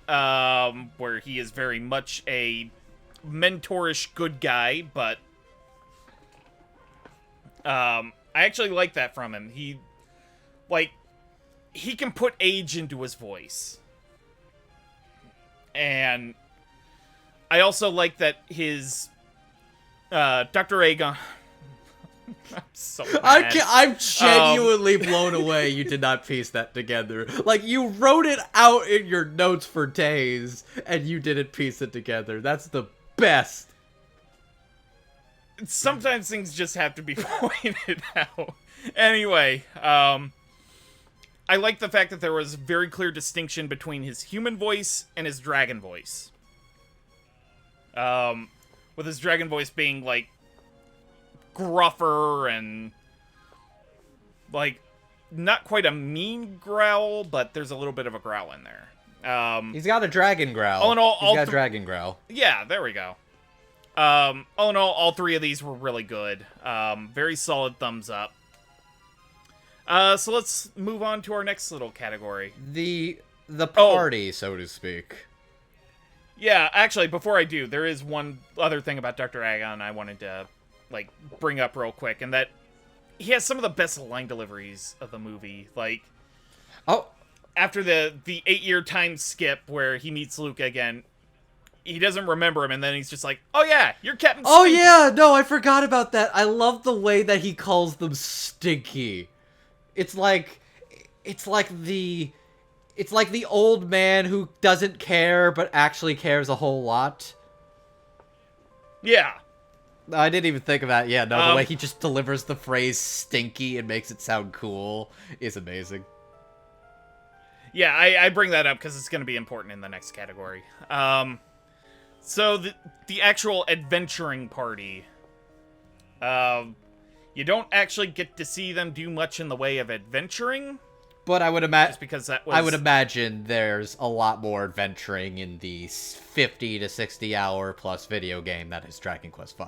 that. Where he is very much a mentorish good guy, but I actually like that from him. He can put age into his voice. And I also like that his Dr. Aegon. I'm so mad. I'm genuinely blown away you did not piece that together. Like, you wrote it out in your notes for days, and you didn't piece it together. That's the best. Sometimes things just have to be pointed out. Anyway, I like the fact that there was very clear distinction between his human voice and his dragon voice. With his dragon voice being, like, gruffer and, like, not quite a mean growl, but there's a little bit of a growl in there. He's got a dragon growl. All in all, he's got a dragon growl. Yeah, there we go. All in all three of these were really good. Very solid thumbs up. So let's move on to our next little category. The party, so to speak. Yeah, actually, before I do, there is one other thing about Dr. Aegon I wanted to, like, bring up real quick, and that he has some of the best line deliveries of the movie. Like, after the 8-year time skip where he meets Luca again, he doesn't remember him, and then he's just like, "Oh yeah, you're Captain Stinky." Oh yeah, no, I forgot about that. I love the way that he calls them Stinky. It's like the old man who doesn't care but actually cares a whole lot. Yeah. I didn't even think of that. Yeah, no, the way he just delivers the phrase "stinky" and makes it sound cool is amazing. Yeah, I bring that up because it's going to be important in the next category. So the actual adventuring party, you don't actually get to see them do much in the way of adventuring. But I would imagine, just because that was... I would imagine there's a lot more adventuring in the 50 to 60 hour plus video game that is Dragon Quest V.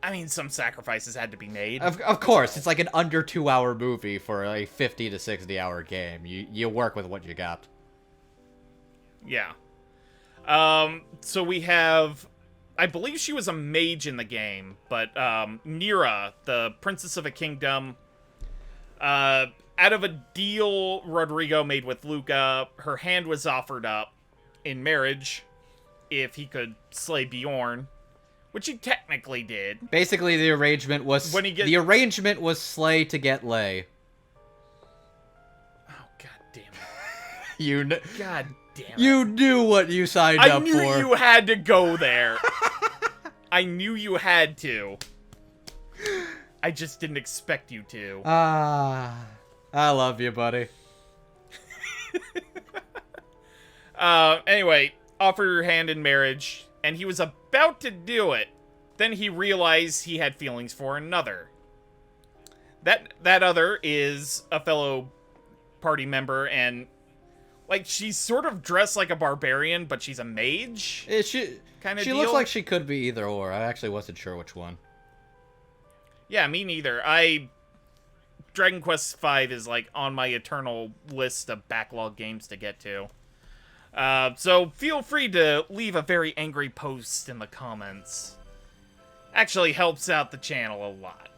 I mean, some sacrifices had to be made. Of course, it's like an under 2 hour movie for a 50 to 60 hour game. You work with what you got. Yeah. So we have, I believe she was a mage in the game, but Nira, the Princess of a Kingdom, out of a deal Rodrigo made with Luca, her hand was offered up in marriage if he could slay Bjorn, which he technically did. Basically, the arrangement was slay to get lay. Oh, god damn it. God damn it. You knew what you signed up for. I knew you had to go there. I knew you had to. I just didn't expect you to. I love you, buddy. Anyway, offered her hand in marriage, and he was about to do it. Then he realized he had feelings for another. That other is a fellow party member, and like she's sort of dressed like a barbarian, but she's a mage. She deal. looks like she could be either or. I actually wasn't sure which one. Yeah, me neither. Dragon Quest V is like on my eternal list of backlog games to get to. So feel free to leave a very angry post in the comments. Actually helps out the channel a lot.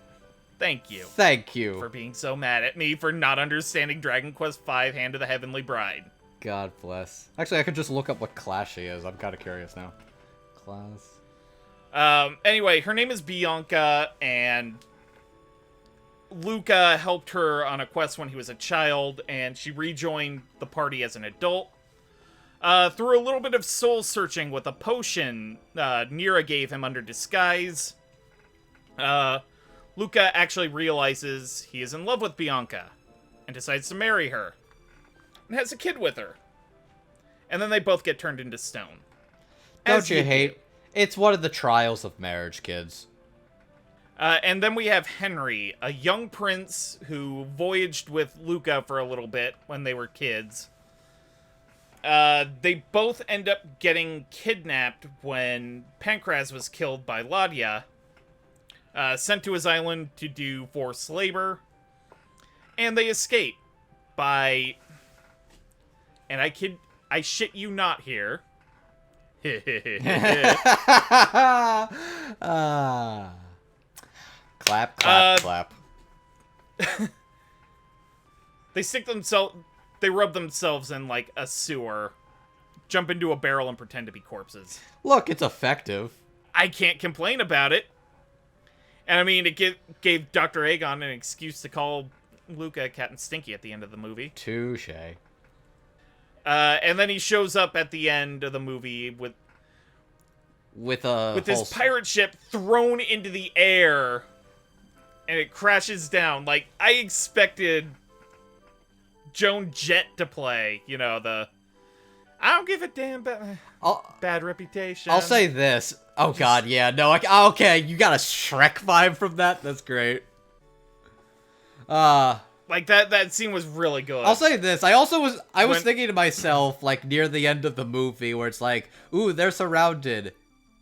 Thank you. Thank you. For being so mad at me for not understanding Dragon Quest V Hand of the Heavenly Bride. God bless. Actually, I could just look up what class she is. I'm kind of curious now. Class. Anyway, her name is Bianca, and Luca helped her on a quest when he was a child, and she rejoined the party as an adult. Through a little bit of soul-searching with a potion Nira gave him under disguise, Luca actually realizes he is in love with Bianca, and decides to marry her, and has a kid with her. And then they both get turned into stone. Don't you hate? It's one of the trials of marriage, kids. And then we have Henry, a young prince who voyaged with Luca for a little bit when they were kids. They both end up getting kidnapped when Pancraz was killed by Ladia, sent to his island to do forced labor, and they escape by, and I shit you not here. Clap, clap, clap. They rub themselves in like a sewer, jump into a barrel, and pretend to be corpses. Look, it's effective. I can't complain about it. And I mean, it gave Dr. Aegon an excuse to call Luca Captain Stinky at the end of the movie. Touche. And then he shows up at the end of the movie with his pirate ship thrown into the air, and it crashes down. Like, I expected Joan Jett to play, you know, I don't give a damn bad reputation. I'll say this. Oh god, yeah, no, okay, you got a Shrek vibe from that? That's great. Like, that scene was really good. I'll say this. I was thinking to myself, like, near the end of the movie, where it's like, ooh, they're surrounded.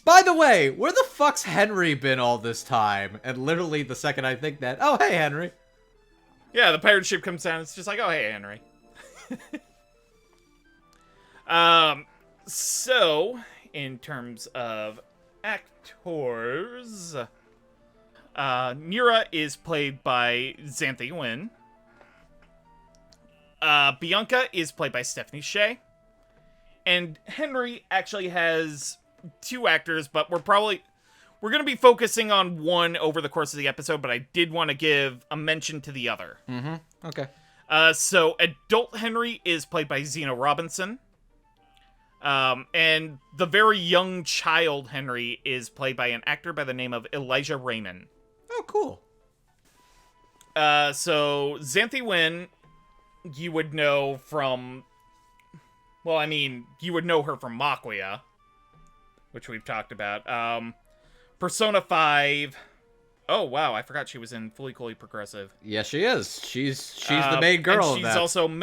By the way, where the fuck's Henry been all this time? And literally the second I think that, oh, hey, Henry. Yeah, the pirate ship comes down, it's just like, oh, hey, Henry. So, in terms of actors, Nira is played by Xanthe Wynn. Bianca is played by Stephanie Sheh. And Henry actually has two actors, but we're going to be focusing on one over the course of the episode, but I did want to give a mention to the other. Mm-hmm. Okay. So adult Henry is played by Zeno Robinson. And the very young child Henry is played by an actor by the name of Elijah Raymond. Oh, cool. So Xanthe Wynn, you would know from, well, I mean, you would know her from Maquia, which we've talked about. Persona 5. Oh, wow, I forgot she was in Fully Coolly Progressive. Yes, she is. She's the main girl and of that. She's also...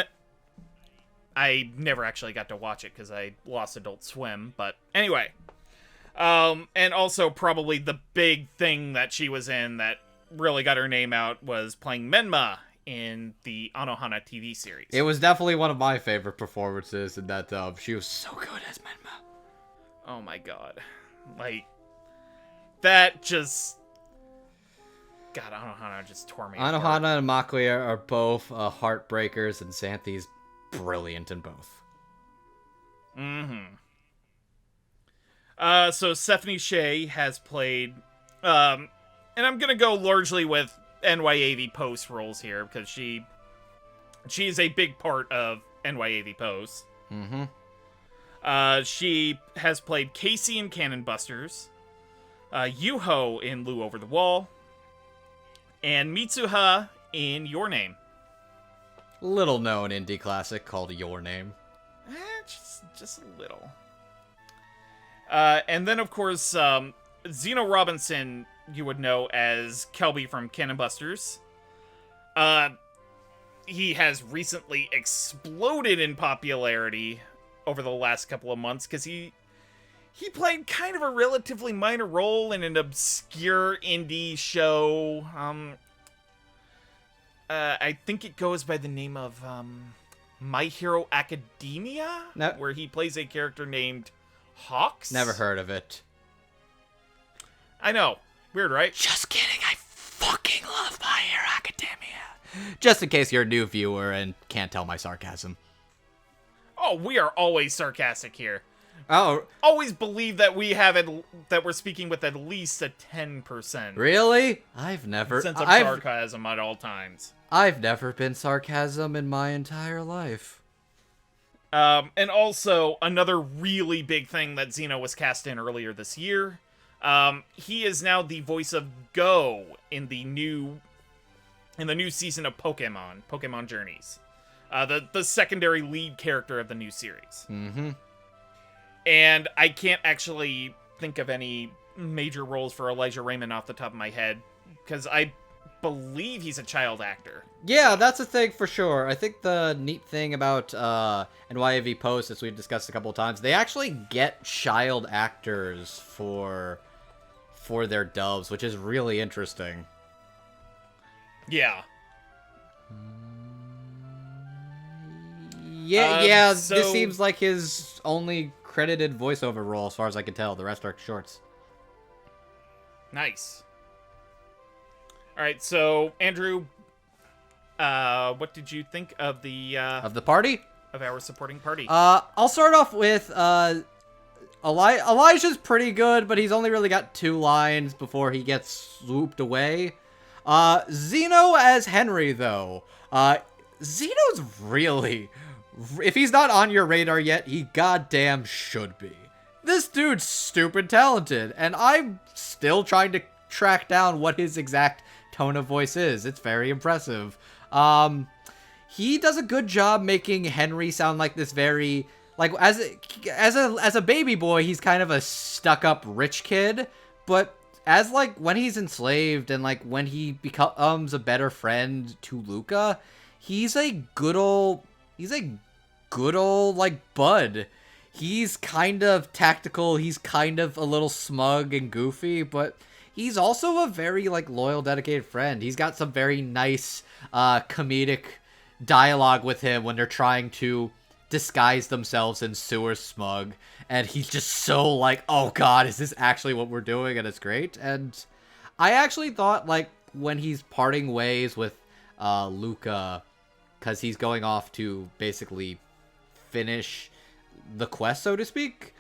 I never actually got to watch it because I lost Adult Swim, but anyway. And also probably the big thing that she was in that really got her name out was playing Menma in the Anohana TV series. It was definitely one of my favorite performances in that dub. She was so good as Menma. Oh my god. Like, that just... God, Anohana just tore me apart. Anohana and Maquia are both heartbreakers, and Xanthe's brilliant in both. Mm-hmm. So Stephanie Sheh has played, and I'm gonna go largely with NYAV Post roles here, because she is a big part of NYAV Post. Mm-hmm. She has played Casey in Cannon Busters, Yuho in Lu Over the Wall, and Mitsuha in Your Name. Little known indie classic called Your Name. Just a little. And then, of course, Zeno Robinson, you would know as Kelby from Cannon Busters. He has recently exploded in popularity over the last couple of months because he played kind of a relatively minor role in an obscure indie show. I think it goes by the name of My Hero Academia, where he plays a character named Hawks. Never heard of it. I know. Weird, right? Just kidding. I fucking love My Hero Academia. Just in case you're a new viewer and can't tell my sarcasm. Oh, we are always sarcastic here. Oh, always believe that that we're speaking with at least a 10%. Really? I've never sense of sarcasm at all times. I've never been sarcasm in my entire life. And also another really big thing that Zeno was cast in earlier this year. He is now the voice of Go in the new season of Pokemon Journeys. The secondary lead character of the new series. Mm-hmm. And I can't actually think of any major roles for Elijah Raymond off the top of my head, because I believe he's a child actor. Yeah, that's a thing for sure. I think the neat thing about NYAV Post, as we've discussed a couple of times, they actually get child actors for their dubs, which is really interesting. Yeah. Yeah, this seems like his only credited voiceover role, as far as I can tell. The rest are shorts. Nice. All right, so Andrew, what did you think of the party? Of our supporting party? I'll start off with Elijah's pretty good, but he's only really got 2 lines before he gets swooped away. Zeno as Henry, though. Zeno's really... If he's not on your radar yet, he goddamn should be. This dude's stupid talented, and I'm still trying to track down what his exact tone of voice is. It's very impressive. He does a good job making Henry sound like this very... Like, as a baby boy, he's kind of a stuck-up rich kid, but as, like, when he's enslaved and, like, when he becomes a better friend to Luca, he's a good old, like, bud. He's kind of tactical, he's kind of a little smug and goofy, but he's also a very, like, loyal, dedicated friend. He's got some very nice, comedic dialogue with him when they're trying to disguise themselves in sewer smug, and he's just so like, oh god, is this actually what we're doing? And it's great. And I actually thought, like, when he's parting ways with Luca, because he's going off to basically finish the quest, so to speak,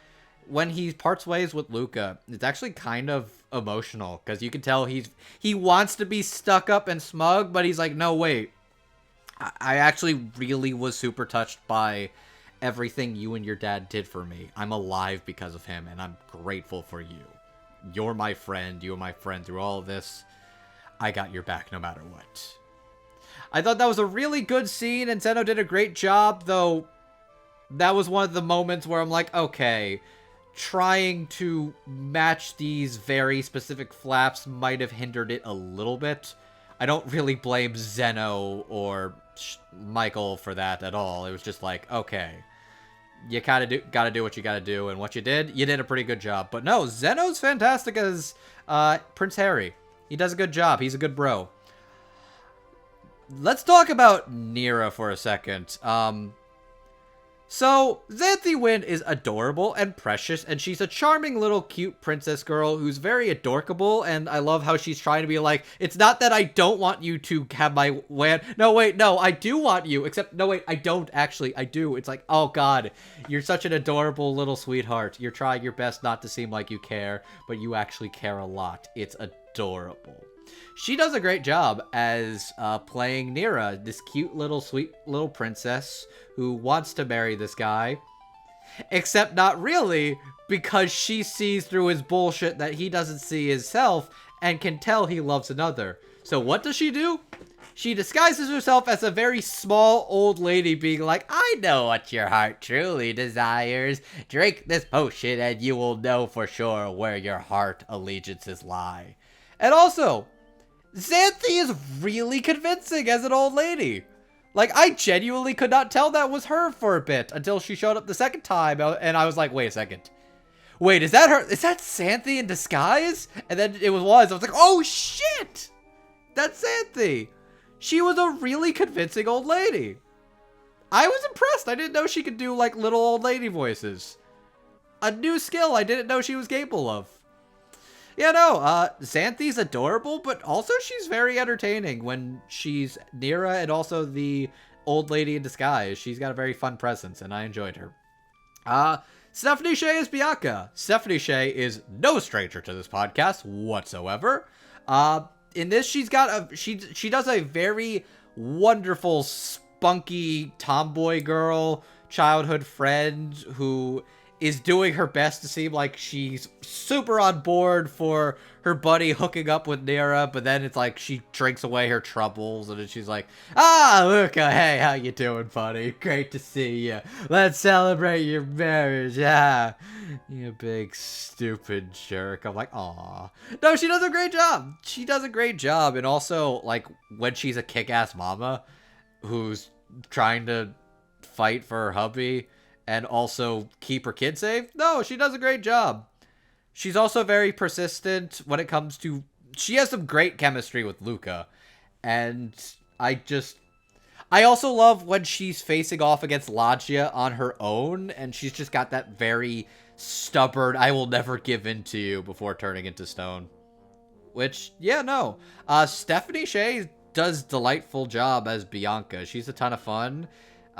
when he parts ways with Luca, it's actually kind of emotional, because you can tell he wants to be stuck up and smug, but he's like, no, wait, I actually really was super touched by everything you and your dad did for me. I'm alive because of him, and I'm grateful for you. You're my friend. You were my friend through all of this. I got your back no matter what. I thought that was a really good scene, and Zeno did a great job, though that was one of the moments where I'm like, okay, trying to match these very specific flaps might have hindered it a little bit. I don't really blame Zeno or Michael for that at all. It was just like, okay, you gotta do what you gotta do, and what you did a pretty good job. But no, Zeno's fantastic as Prince Harry. He does a good job. He's a good bro. Let's talk about Nira for a second. So, Xanthi Wynn is adorable and precious, and she's a charming little cute princess girl who's very adorkable, and I love how she's trying to be like, it's not that I don't want you to have my way. No, wait, no, I do want you, except, no, wait, I don't actually, I do. It's like, oh god, you're such an adorable little sweetheart. You're trying your best not to seem like you care, but you actually care a lot. It's adorable. She does a great job as playing Nira, this cute little sweet little princess who wants to marry this guy. Except not really, because she sees through his bullshit that he doesn't see himself and can tell he loves another. So what does she do? she disguises herself as a very small old lady being like, I know what your heart truly desires. Drink this potion and you will know for sure where your heart allegiances lie. And also, Xanthi is really convincing as an old lady. Like, I genuinely could not tell that was her for a bit until she showed up the second time, and I was like, wait a second. Wait, is that her? Is that Xanthi in disguise? And then it was. I was like, oh shit! That's Xanthi. She was a really convincing old lady. I was impressed. I didn't know she could do, like, little old lady voices. A new skill I didn't know she was capable of. Yeah, no, Xanthi's adorable, but also she's very entertaining when she's Nira and also the old lady in disguise. She's got a very fun presence, and I enjoyed her. Stephanie Sheh is Bianca. Stephanie Sheh is no stranger to this podcast whatsoever. In this, she does a very wonderful, spunky tomboy girl, childhood friend who is doing her best to seem like she's super on board for her buddy hooking up with Nira, but then it's like she drinks away her troubles, and then she's like, Luca, hey, how you doing, buddy? Great to see you. Let's celebrate your marriage. You big stupid jerk. I'm like, aw. No, she does a great job. She does a great job, and also, like, when she's a kick-ass mama who's trying to fight for her hubby, and also keep her kid safe? No, she does a great job. She's also very persistent when it comes to... She has some great chemistry with Luca. And I also love when she's facing off against Laggia on her own, and she's just got that very stubborn, I will never give in to you before turning into stone. Which, yeah, no. Stephanie Sheh does delightful job as Bianca. She's a ton of fun.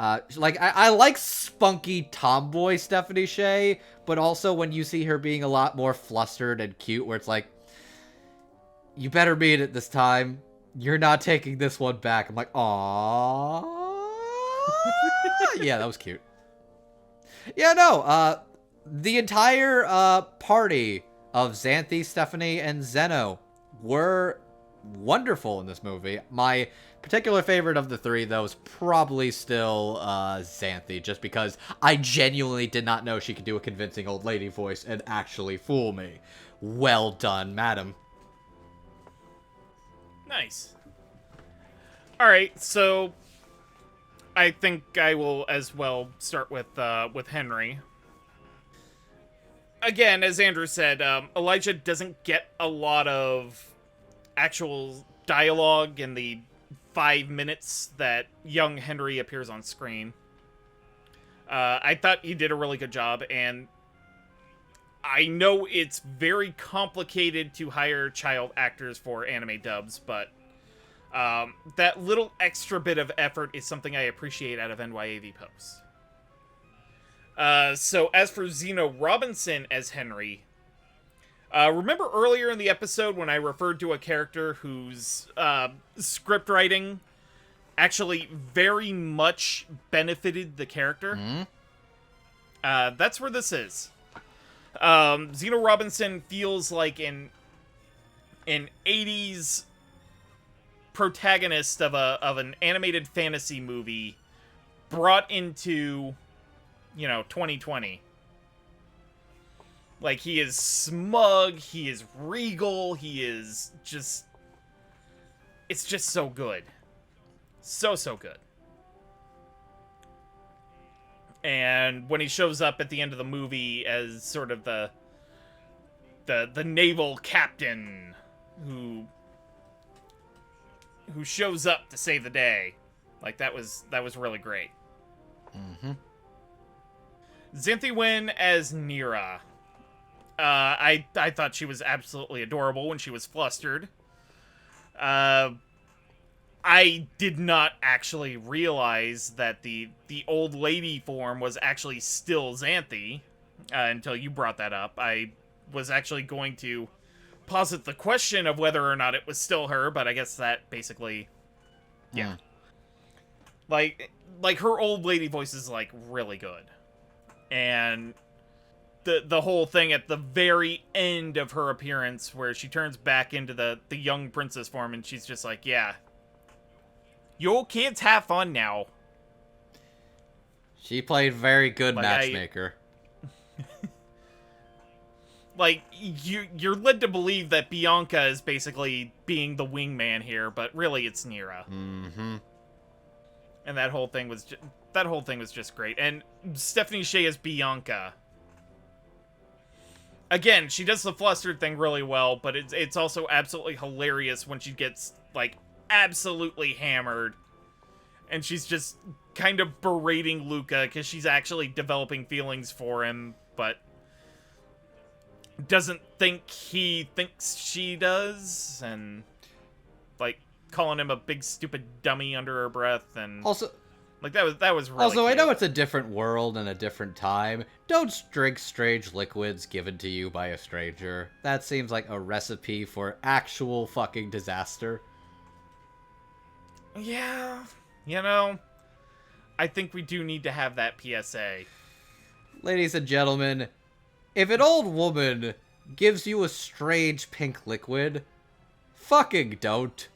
I like spunky tomboy Stephanie Sheh, but also when you see her being a lot more flustered and cute, where it's like, you better mean it this time. You're not taking this one back. I'm like, aww. Yeah, that was cute. Yeah, no, the entire, party of Xanthi, Stephanie, and Zeno were wonderful in this movie. My particular favorite of the three, though, is probably still Xanthi, just because I genuinely did not know she could do a convincing old lady voice and actually fool me. Well done, madam. Nice. Alright, so I think I will as well start with Henry. Again, as Andrew said, Elijah doesn't get a lot of actual dialogue in the 5 minutes that young Henry appears on screen. I thought he did a really good job, and I know it's very complicated to hire child actors for anime dubs, but that little extra bit of effort is something I appreciate out of NYAV Post. So as for Zeno Robinson as Henry, remember earlier in the episode when I referred to a character whose script writing actually very much benefited the character? Mm-hmm. That's where this is. Zeno Robinson feels like an 80s protagonist of an animated fantasy movie brought into, 2020. Like, he is smug, he is regal, he is just... It's just so good. So good. And when he shows up at the end of the movie as sort of the naval captain who shows up to save the day, like, that was really great. Mm-hmm. Xanthi Wen as Nira. I thought she was absolutely adorable when she was flustered. I did not actually realize that the old lady form was actually still Xanthi until you brought that up. I was actually going to posit the question of whether or not it was still her, but I guess that basically, yeah. Like her old lady voice is, like, really good. And the whole thing at the very end of her appearance where she turns back into the young princess form and she's just like, yeah, You kids have fun now. She played very good Like, matchmaker. Like, you're led to believe that Bianca is basically being the wingman here, but really it's Nira. Mm-hmm. And that whole thing was just great. And Stephanie Sheh as Bianca. Again, she does the flustered thing really well, but it's also absolutely hilarious when she gets, like, absolutely hammered. And she's just kind of berating Luca because she's actually developing feelings for him, but doesn't think he thinks she does, and, like, calling him a big stupid dummy under her breath, and Also, like that was really also, cute. I know it's a different world and a different time. Don't drink strange liquids given to you by a stranger. That seems like a recipe for actual fucking disaster. Yeah, you know, I think we do need to have that PSA. Ladies and gentlemen, if an old woman gives you a strange pink liquid, fucking don't.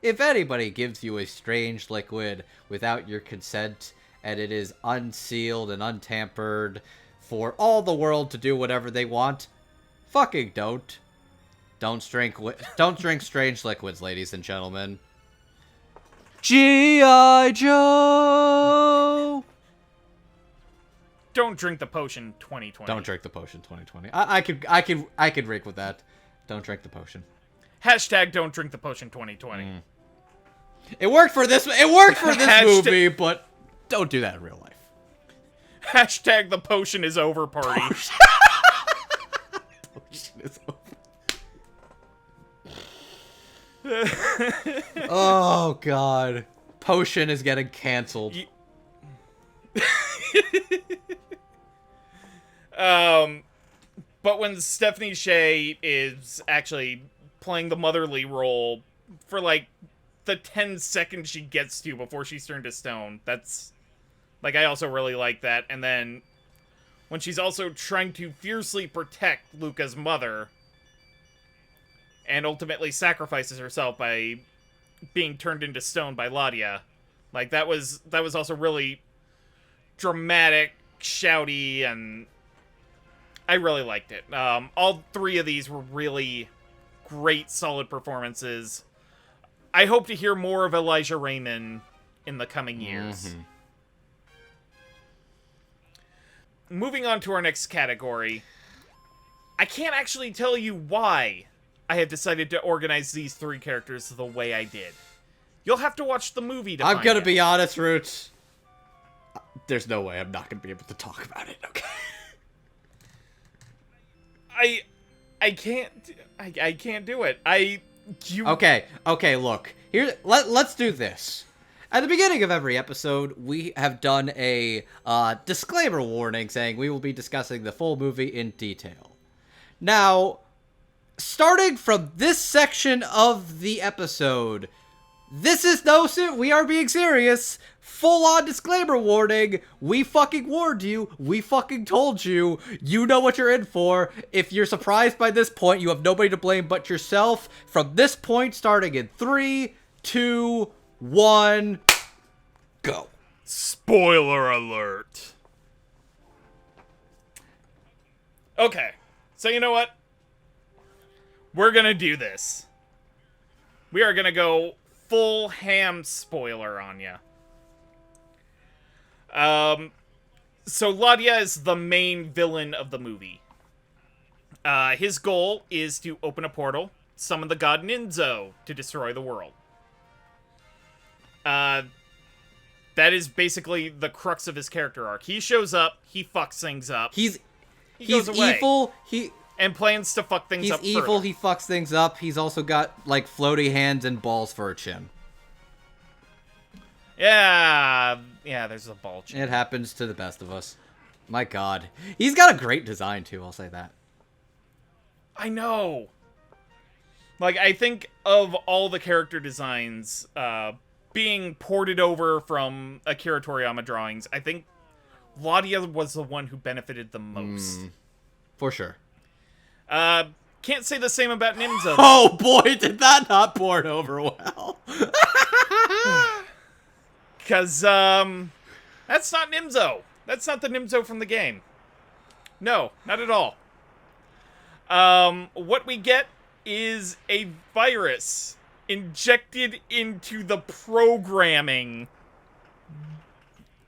If anybody gives you a strange liquid without your consent, and it is unsealed and untampered for all the world to do whatever they want, fucking don't. Don't drink strange liquids, ladies and gentlemen. G.I. Joe! Don't drink the potion 2020. Don't drink the potion 2020. I could rig with that. Don't drink the potion. Hashtag don't drink the potion 2020. It worked for this. It worked for this movie, but don't do that in real life. Hashtag the potion is over party. Potion is over. Oh god, potion is getting canceled. But when Stephanie Sheh is actually playing the motherly role for, like, the 10 seconds she gets to before she's turned to stone, that's, like, I also really like that. And then when she's also trying to fiercely protect Luca's mother and ultimately sacrifices herself by being turned into stone by Ladia, like, that was also really dramatic, shouty, and I really liked it. All three of these were really great, solid performances. I hope to hear more of Elijah Raymond in the coming years. Mm-hmm. Moving on to our next category. I can't actually tell you why I have decided to organize these three characters the way I did. You'll have to watch the movie to I'm gonna out. be honest, Roots. There's no way I'm not gonna be able to talk about it. Okay. I can't do it. Okay, look. Let's do this. At the beginning of every episode, we have done a disclaimer warning saying we will be discussing the full movie in detail. Now, starting from this section of the episode, this is we are being serious. Full-on disclaimer warning. We fucking warned you. We fucking told you. You know what you're in for. If you're surprised by this point, you have nobody to blame but yourself. From this point, starting in 3, 2, 1, go. Spoiler alert. Okay, so you know what? We're gonna do this. We are gonna go full ham spoiler on ya. So Ladia is the main villain of the movie. His goal is to open a portal, summon the god Ninzo to destroy the world. That is basically the crux of his character arc. He shows up, he fucks things up. He's goes away. evil. And plans to fuck things up. He's evil. Further. He fucks things up. He's also got like floaty hands and balls for a chin. Yeah, there's a ball chin. It happens to the best of us. My god. He's got a great design, too, I'll say that. I know. Like, I think of all the character designs being ported over from Akira Toriyama drawings, I think Ladia was the one who benefited the most. For sure. Can't say the same about Nimzo. Oh boy, did that not port over well. Because, that's not Nimzo. That's not the Nimzo from the game. No, not at all. What we get is a virus injected into the programming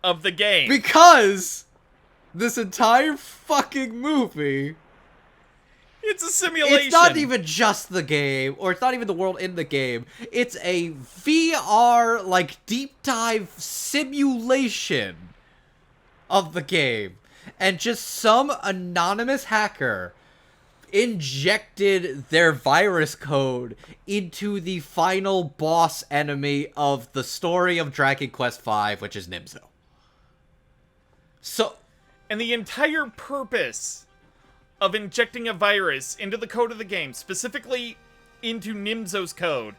of the game. Because this entire fucking movie... It's a simulation. It's not even just the game, or it's not even the world in the game. It's a VR, like, deep dive simulation of the game. And just some anonymous hacker injected their virus code into the final boss enemy of the story of Dragon Quest V, which is Nimzo. So... And the entire purpose of injecting a virus into the code of the game, specifically into Nimzo's code,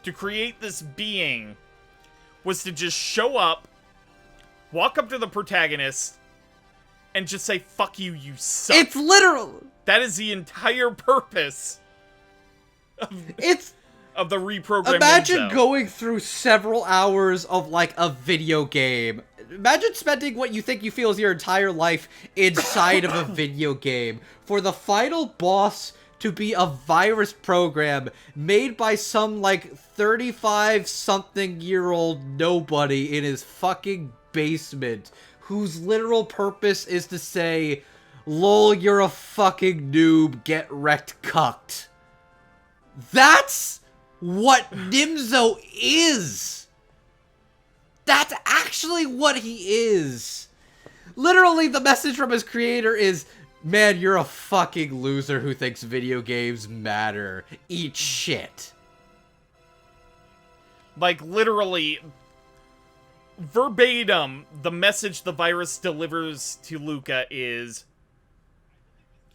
to create this being, was to just show up, walk up to the protagonist, and just say, "Fuck you, you suck." It's literal. That is the entire purpose of the reprogrammed Imagine Nimzo. going through several hours of, like, a video game. Imagine spending what you think you feel is your entire life inside of a video game for the final boss to be a virus program made by some, like, 35-something-year-old nobody in his fucking basement whose literal purpose is to say, "Lol, you're a fucking noob, get wrecked, cucked." That's what Nimzo is! That's actually what he is. Literally, the message from his creator is, "Man, you're a fucking loser who thinks video games matter. Eat shit." Like, literally, verbatim, the message the virus delivers to Luca is,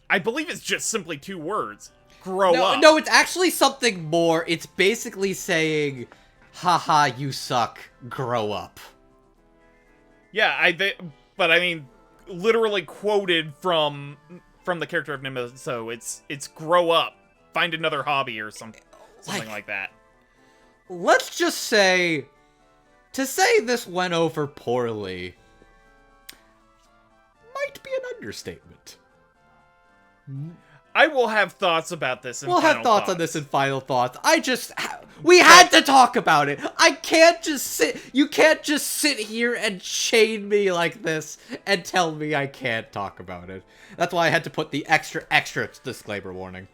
I believe it's just simply 2 words. Grow up. No, it's actually something more. It's basically saying, "Haha, you suck. Grow up." Yeah, but I mean, literally quoted from the character of Nimzo, it's grow up, find another hobby or something like that. Let's just say, to say this went over poorly might be an understatement. I will have thoughts about this in We'll final have thoughts on this in final thoughts. We had to talk about it. You can't just sit here and chain me like this and tell me I can't talk about it. That's why I had to put the extra disclaimer warning.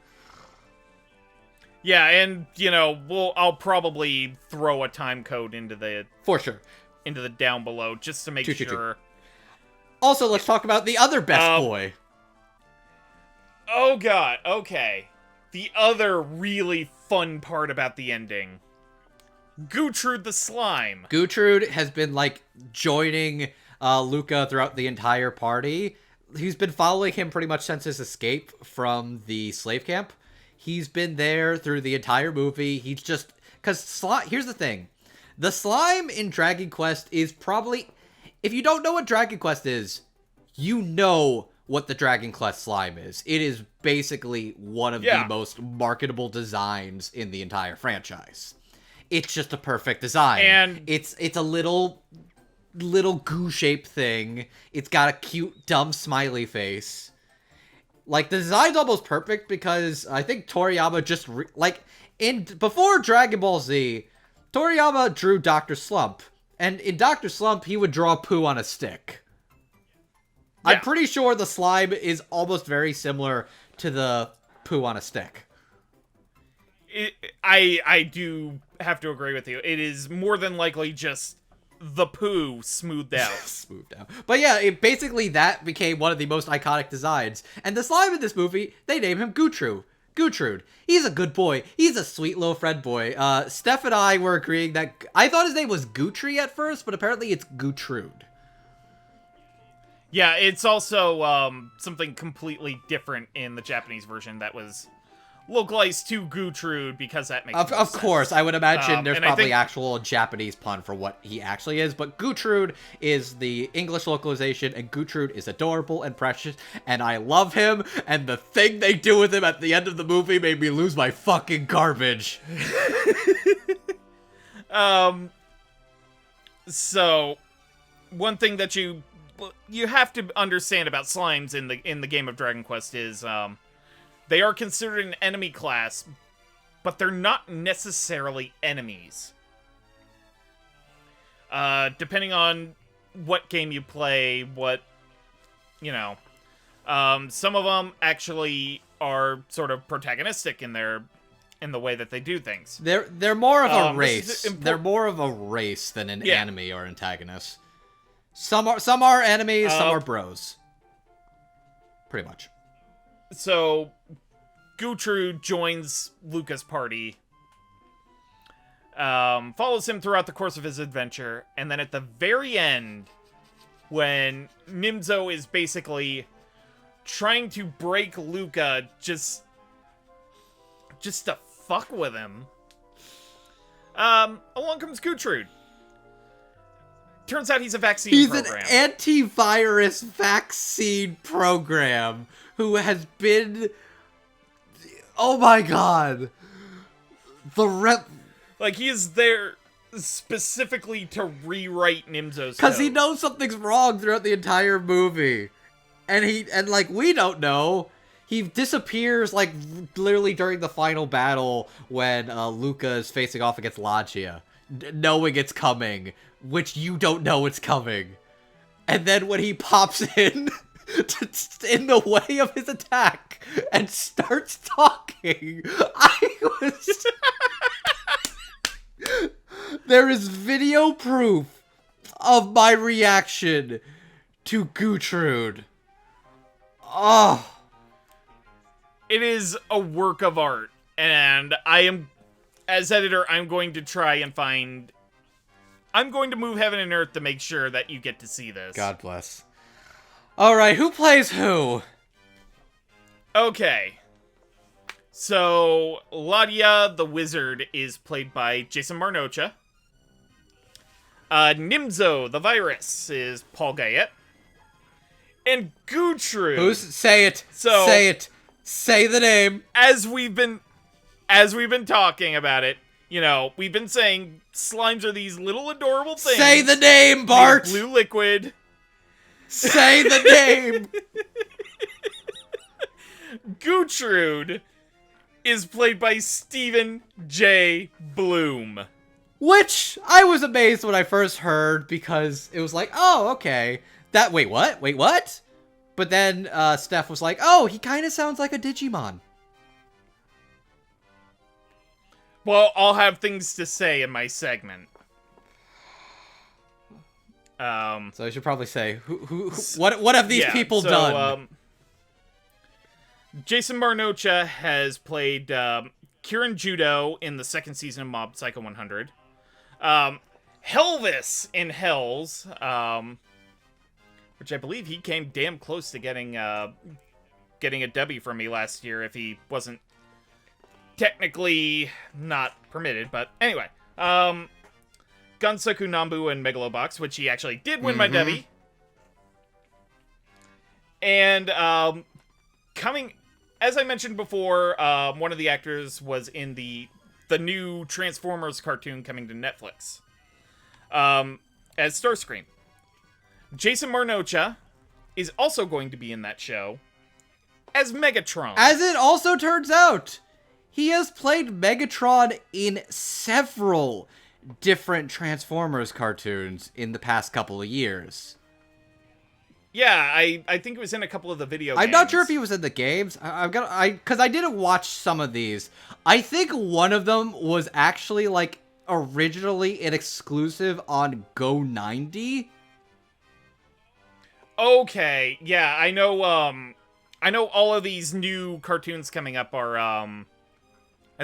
Yeah, and, you know, I'll probably throw a time code into the... For sure. Into the down below, just to make sure. Also, let's talk about the other best boy. Oh god, okay. The other really fun part about the ending. Gertrude the Slime. Gertrude has been, like, joining Luca throughout the entire party. He's been following him pretty much since his escape from the slave camp. He's been there through the entire movie. He's just... Because, here's the thing. The slime in Dragon Quest is probably... If you don't know what Dragon Quest is, you know what the Dragon Quest slime is. It is basically one of the most marketable designs in the entire franchise. It's just a perfect design. And it's a little goo-shaped thing. It's got a cute, dumb smiley face. Like, the design's almost perfect because I think Toriyama just... before Dragon Ball Z, Toriyama drew Dr. Slump. And in Dr. Slump, he would draw poo on a stick. Yeah. I'm pretty sure the slime is almost very similar to the poo on a stick. I do have to agree with you. It is more than likely just the poo smoothed out. Smoothed out. But yeah, basically that became one of the most iconic designs. And the slime in this movie, they name him Gertrude. He's a good boy. He's a sweet little friend boy. Steph and I were agreeing that... I thought his name was Gutri at first, but apparently it's Gertrude. Yeah, it's also something completely different in the Japanese version that was localized to Gertrude because that makes Of sense. course, I would imagine there's and I probably think- actual Japanese pun for what he actually is, but Gertrude is the English localization, and Gertrude is adorable and precious, and I love him, and the thing they do with him at the end of the movie made me lose my fucking garbage. So, one thing that you have to understand about slimes in the game of Dragon Quest is they are considered an enemy class, but they're not necessarily enemies. Depending on what game you play, some of them actually are sort of protagonistic in the way that they do things. They're more of a race. This is They're more of a race than an Yeah. enemy or antagonist. Some are enemies, some are bros. Pretty much. So, Gertrude joins Luca's party, follows him throughout the course of his adventure, and then at the very end, when Nimzo is basically trying to break Luca just to fuck with him, along comes Gertrude. Turns out he's a vaccine program. An antivirus vaccine program who has been... Oh my god. Like, he is there specifically to rewrite Nimzo's Because he code. knows something's wrong throughout the entire movie. And we don't know. He disappears, like, literally during the final battle when Luca is facing off against Lachia, knowing it's coming, which you don't know it's coming. And then when he pops in, in the way of his attack, and starts talking, There is video proof of my reaction to Gertrude. Oh. It is a work of art, and as editor, I'm going to move heaven and earth to make sure that you get to see this. God bless. Alright, who plays who? Okay. So, Ladia the Wizard is played by Jason Marnocha. Nimzo the Virus is Paul Gayette. And Gertrude... Say it. So, say it. Say the name. As we've been talking about it, we've been saying slimes are these little adorable things. Say the name, Bart! Blue liquid. Say the name! Gertrude is played by Stephen J. Bloom. Which, I was amazed when I first heard, because it was like, oh, okay. Wait, what? Wait, what? But then, Steph was like, oh, he kind of sounds like a Digimon. Well, I'll have things to say in my segment. So I should probably say, what have these people done? Jason Marnocha has played Kieran Judo in the second season of Mob Psycho 100. Helvis in Hells, which I believe he came damn close to getting a W from me last year if he wasn't technically not permitted. But anyway, Gunsoku Nambu and Megalobox, which he actually did win my W. And coming, as I mentioned before, one of the actors was in the new Transformers cartoon coming to Netflix as Starscream. Jason Marnocha is also going to be in that show as Megatron. As it also turns out, he has played Megatron in several different Transformers cartoons in the past couple of years. Yeah, I think it was in a couple of the video games. I'm not sure if he was in the games. Because I didn't watch some of these. I think one of them was actually, like, originally an exclusive on Go 90. Okay, yeah, I know all of these new cartoons coming up are, I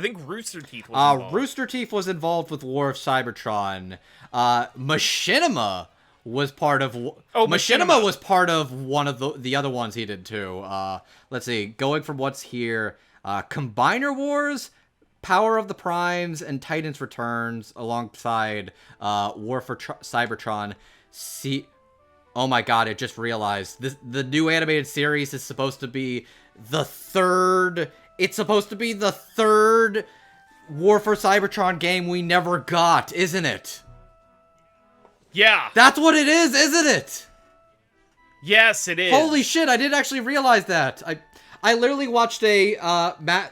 think Rooster Teeth was involved. Rooster Teeth was involved with War of Cybertron. Machinima was part of... Machinima was part of one of the other ones he did, too. Let's see, going from what's here... Combiner Wars, Power of the Primes, and Titans Returns, alongside War for Cybertron. Oh my god, I just realized. The new animated series is supposed to be the third... It's supposed to be the third War for Cybertron game we never got, isn't it? Yeah. That's what it is, isn't it? Yes, it is. Holy shit, I didn't actually realize that. I literally watched a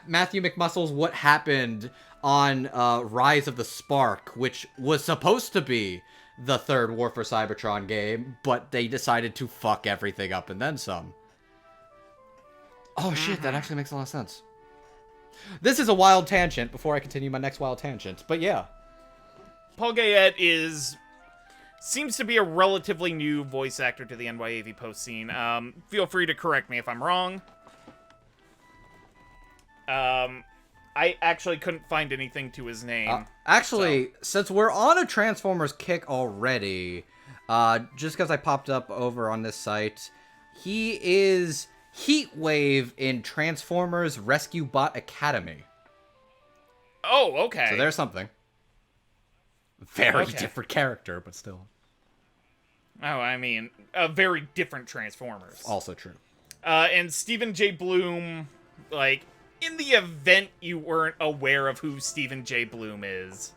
Matthew McMuscle's What Happened on Rise of the Spark, which was supposed to be the third War for Cybertron game, but they decided to fuck everything up and then some. Oh shit, that actually makes a lot of sense. This is a wild tangent before I continue my next wild tangent, but yeah. Paul Gayette seems to be a relatively new voice actor to the NYAV Post scene. Feel free to correct me if I'm wrong. I actually couldn't find anything to his name. Since we're on a Transformers kick already, just because I popped up over on this site, he is Heatwave in Transformers Rescue Bot Academy. Oh, okay. So there's something. Very different character, but still. Oh, I mean, a very different Transformers. Also true. And Stephen J. Bloom, like, in the event you weren't aware of who Stephen J. Bloom is,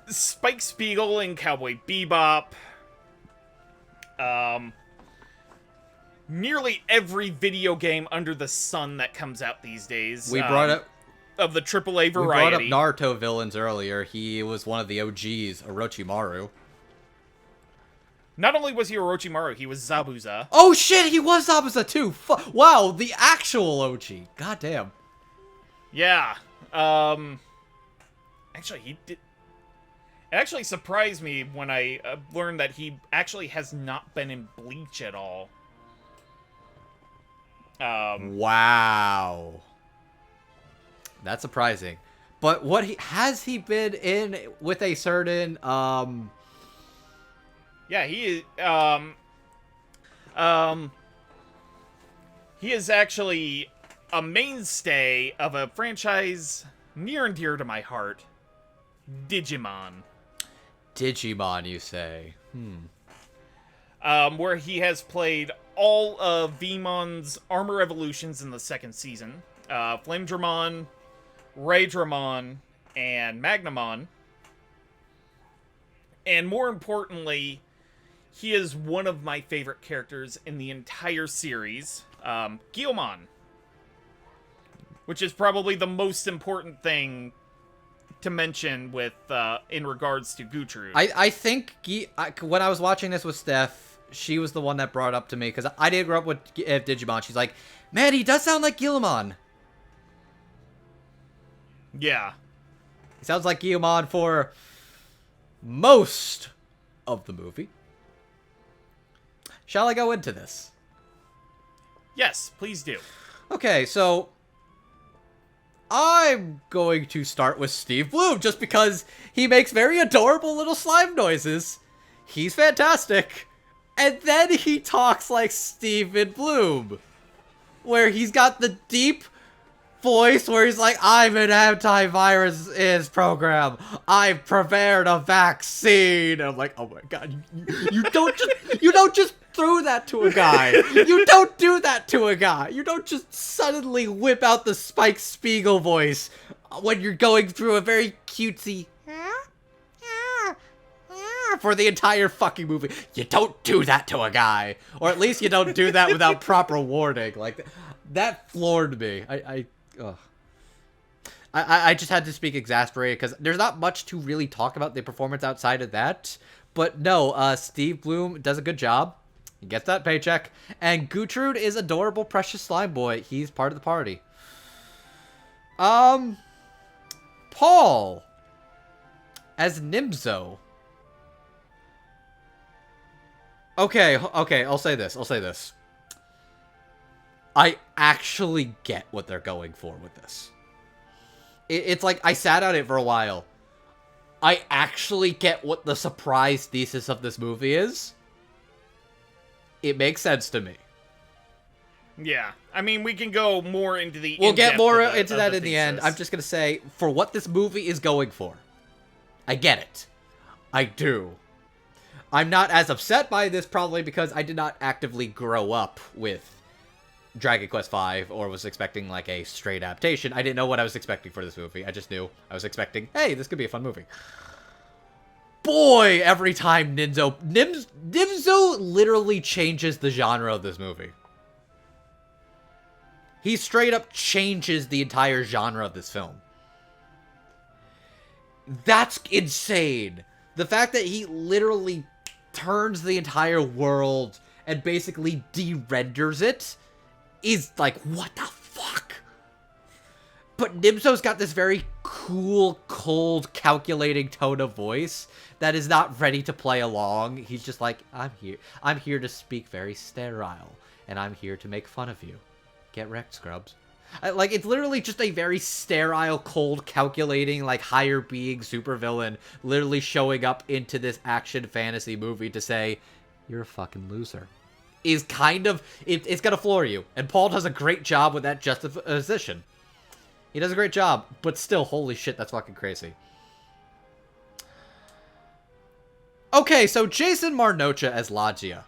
Spike Spiegel in Cowboy Bebop, nearly every video game under the sun that comes out these days. We brought up of the AAA variety. We brought up Naruto villains earlier. He was one of the OGs, Orochimaru. Not only was he Orochimaru, he was Zabuza. Oh shit, he was Zabuza too! Wow, the actual OG. Goddamn. Yeah. Actually, he did... It actually surprised me when I learned that he actually has not been in Bleach at all. Wow. That's surprising. But has he been in with a certain Yeah, he is actually a mainstay of a franchise near and dear to my heart, Digimon. Digimon, you say? Where he has played all of Veemon's armor evolutions in the second season. Flamedramon, Raydramon, and Magnamon. And more importantly, he is one of my favorite characters in the entire series, Guilmon. Which is probably the most important thing to mention with in regards to Gutrud. I think when I was watching this with Steph, she was the one that brought up to me, because I didn't grow up with Digimon. She's like, man, he does sound like Guilmon. Yeah. He sounds like Guilmon for most of the movie. Shall I go into this? Yes, please do. Okay, so I'm going to start with Steve Bloom, just because he makes very adorable little slime noises. He's fantastic. And then he talks like Steven Bloom, where he's got the deep voice where he's like, I'm an antivirus program. I've prepared a vaccine. And I'm like, oh my god, you don't just throw that to a guy. You don't do that to a guy. You don't just suddenly whip out the Spike Spiegel voice when you're going through a very cutesy for the entire fucking movie. You don't do that to a guy. Or at least you don't do that without proper warning. Like, that floored me. I just had to speak exasperated, because there's not much to really talk about the performance outside of that. But no, Steve Bloom does a good job. He gets that paycheck. And Gutrud is adorable, precious slime boy. He's part of the party. Paul as Nimzo. Okay, I'll say this. I actually get what they're going for with this. It's like, I sat on it for a while. I actually get what the surprise thesis of this movie is. It makes sense to me. Yeah. I mean, we can go more into the We'll get more of into that the in the end. thesis. I'm just going to say, for what this movie is going for, I get it. I do. I'm not as upset by this probably because I did not actively grow up with Dragon Quest V or was expecting like a straight adaptation. I didn't know what I was expecting for this movie. I just knew I was expecting, hey, this could be a fun movie. Boy, every time Nimzo literally changes the genre of this movie. He straight up changes the entire genre of this film. That's insane. The fact that he literally turns the entire world and basically de-renders it is like, what the fuck? But Nimzo's got this very cool, cold, calculating tone of voice that is not ready to play along. He's just like, I'm here. I'm here to speak very sterile, and I'm here to make fun of you. Get wrecked, scrubs. Like, it's literally just a very sterile, cold, calculating, like, higher being supervillain literally showing up into this action fantasy movie to say, you're a fucking loser. Is kind of, it's gonna floor you. And Paul does a great job with that juxtaposition. He does a great job, but still, holy shit, that's fucking crazy. Okay, so Jason Marnocha as Loggia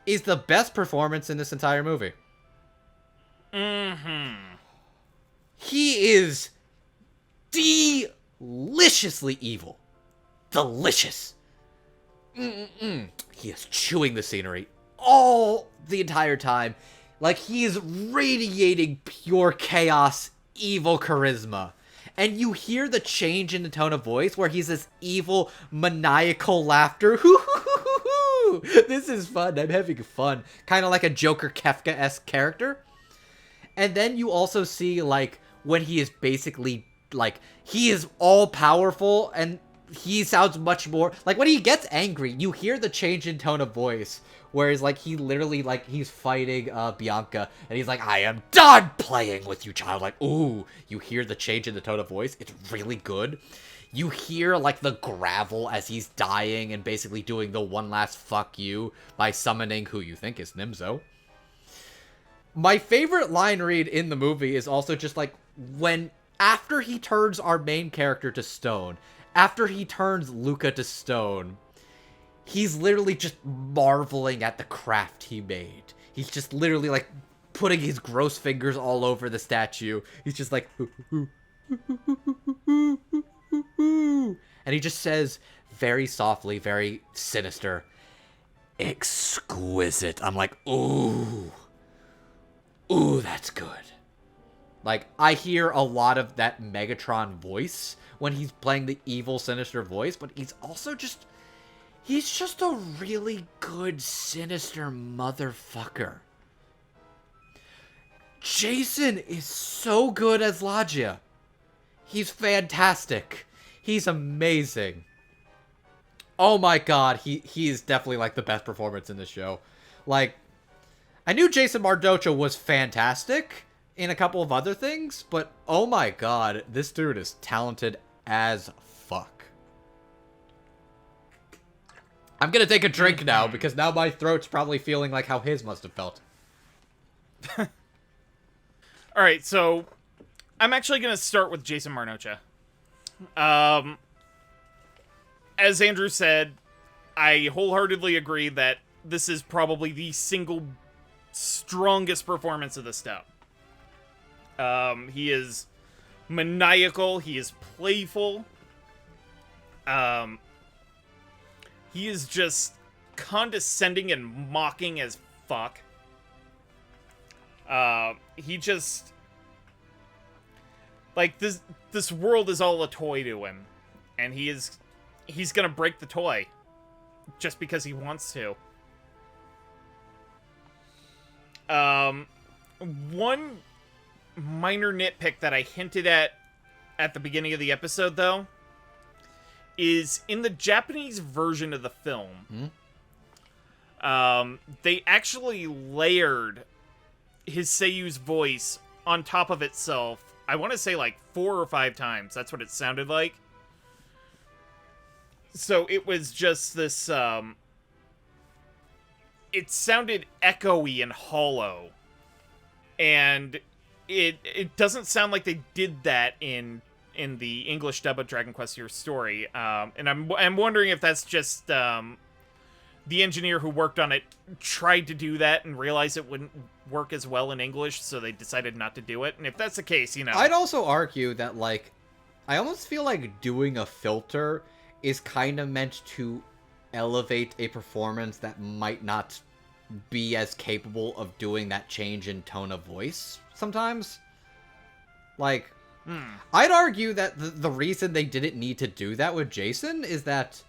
is the best performance in this entire movie. He is deliciously evil. Delicious. He is chewing the scenery all the entire time. Like, he is radiating pure chaos, evil charisma. And you hear the change in the tone of voice where he's this evil, maniacal laughter. This is fun. I'm having fun. Kind of like a Joker Kefka-esque character. And then you also see, like, when he is basically, like, he is all-powerful, and he sounds much more... Like, when he gets angry, you hear the change in tone of voice, whereas, like, he literally, like, he's fighting Bianca, and he's like, I am done playing with you, child. Like, ooh, you hear the change in the tone of voice. It's really good. You hear, like, the gravel as he's dying and basically doing the one last fuck you by summoning who you think is Nimzo. My favorite line read in the movie is also just, like, when, after he turns our main character to stone, after he turns Luca to stone, he's literally just marveling at the craft he made. He's just literally, like, putting his gross fingers all over the statue. He's just like, and he just says, very softly, very sinister, exquisite. I'm like, ooh. Ooh, that's good. Like, I hear a lot of that Megatron voice when he's playing the evil, sinister voice, but he's also just... He's just a really good, sinister motherfucker. Jason is so good as Loggia. He's fantastic. He's amazing. Oh my god, he is definitely, like, the best performance in this show. Like, I knew Jason Marnocha was fantastic in a couple of other things, but oh my god, this dude is talented as fuck. I'm gonna take a drink now, because now my throat's probably feeling like how his must have felt. Alright, so I'm actually gonna start with Jason Marnocha. As Andrew said, I wholeheartedly agree that this is probably the single strongest performance of the stout. He is maniacal. He is playful. He is just condescending and mocking as fuck. He just... Like, this world is all a toy to him. And he's gonna break the toy. Just because he wants to. One minor nitpick that I hinted at the beginning of the episode, though, is in the Japanese version of the film, they actually layered his Seiyu's voice on top of itself. I want to say like 4 or 5 times. That's what it sounded like. So it was just this, it sounded echoey and hollow. And it doesn't sound like they did that in the English dub of Dragon Quest Your Story. And I'm wondering if that's just the engineer who worked on it tried to do that and realized it wouldn't work as well in English, so they decided not to do it. And if that's the case, I'd also argue that, like, I almost feel like doing a filter is kind of meant to elevate a performance that might not be as capable of doing that change in tone of voice sometimes. Like, I'd argue that the reason they didn't need to do that with Jason is that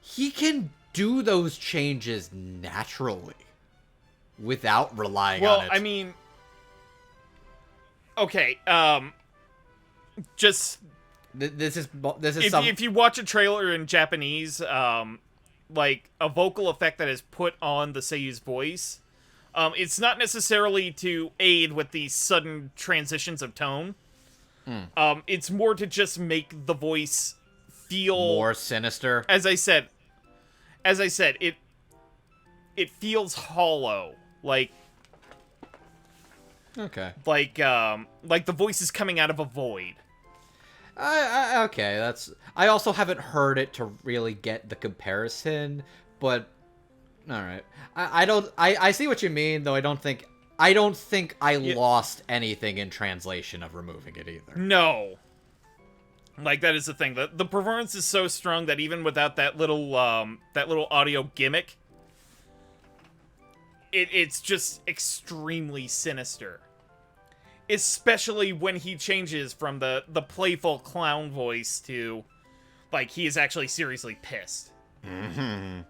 he can do those changes naturally without relying on it. Well, I mean, okay, just this is if you watch a trailer in Japanese, like a vocal effect that is put on the seiyu's voice, it's not necessarily to aid with the sudden transitions of tone. It's more to just make the voice feel more sinister. As I said, it feels hollow, like okay, like the voice is coming out of a void. Okay, that's. I also haven't heard it to really get the comparison, but all right. I don't. I see what you mean, though. I don't think I lost anything in translation of removing it either. No. Like, that is the thing. The performance is so strong that even without that little audio gimmick, it's just extremely sinister. Especially when he changes from the playful clown voice to, like, he is actually seriously pissed. Mm-hmm.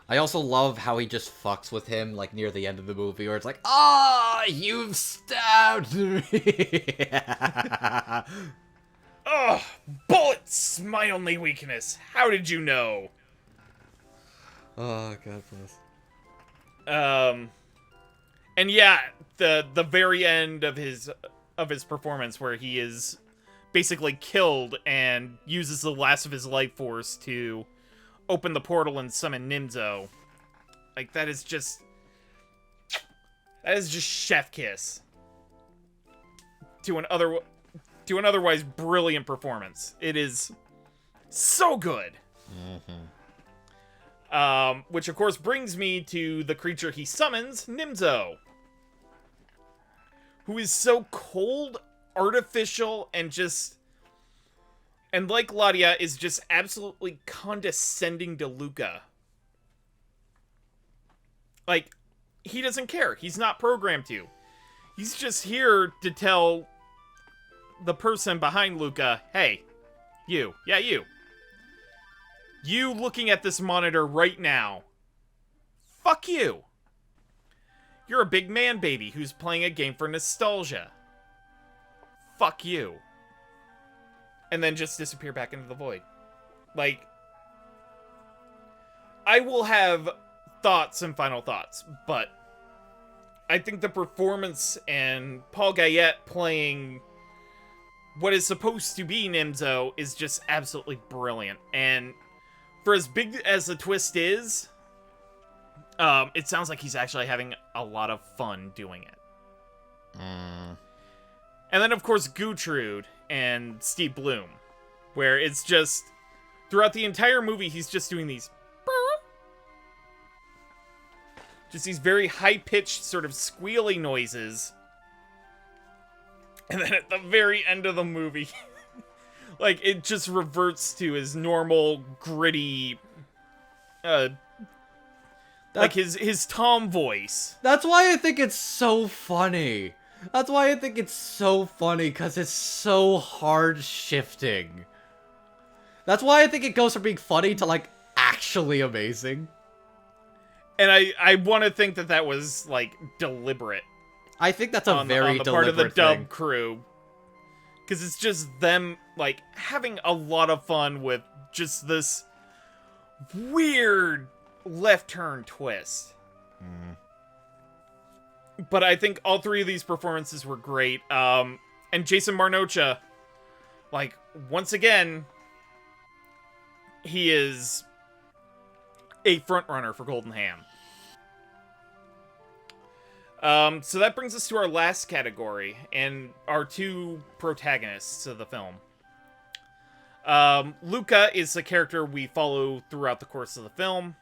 I also love how he just fucks with him, like, near the end of the movie, where it's like, "Ah, you've stabbed me!" Ugh, bullets! My only weakness. How did you know? Oh, God bless. And yeah, the very end of his performance, where he is basically killed and uses the last of his life force to open the portal and summon Nimzo. Like, that is just chef kiss to an otherwise brilliant performance. It is so good. Which of course brings me to the creature he summons, Nimzo, who is so cold, artificial, and like Ladia, is just absolutely condescending to Luca. Like, he doesn't care. He's not programmed to. He's just here to tell the person behind Luca, hey, you. Yeah, you. You looking at this monitor right now. Fuck you. You're a big man baby who's playing a game for nostalgia. Fuck you. And then just disappear back into the void. Like, I will have thoughts and final thoughts, but I think the performance and Paul Guyette playing what is supposed to be Nimzo is just absolutely brilliant. And for as big as the twist is, it sounds like he's actually having a lot of fun doing it. And then, of course, Gertrude and Steve Bloom, where it's just, throughout the entire movie, he's just doing these very high-pitched, sort of squealy noises. And then at the very end of the movie, like, it just reverts to his normal, gritty, like his Tom voice. That's why I think it's so funny. That's why I think it's so funny, because it's so hard shifting. That's why I think it goes from being funny to, like, actually amazing. And I want to think that was, like, deliberate. I think that's a very on the deliberate part of the dub thing. crew. Because it's just them, like, having a lot of fun with just this weird left turn twist. But I think all three of these performances were great. And Jason Marnocha, like, once again, he is a frontrunner for Golden Ham. So that brings us to our last category, and our two protagonists of the film. Luca is the character we follow throughout the course of the film.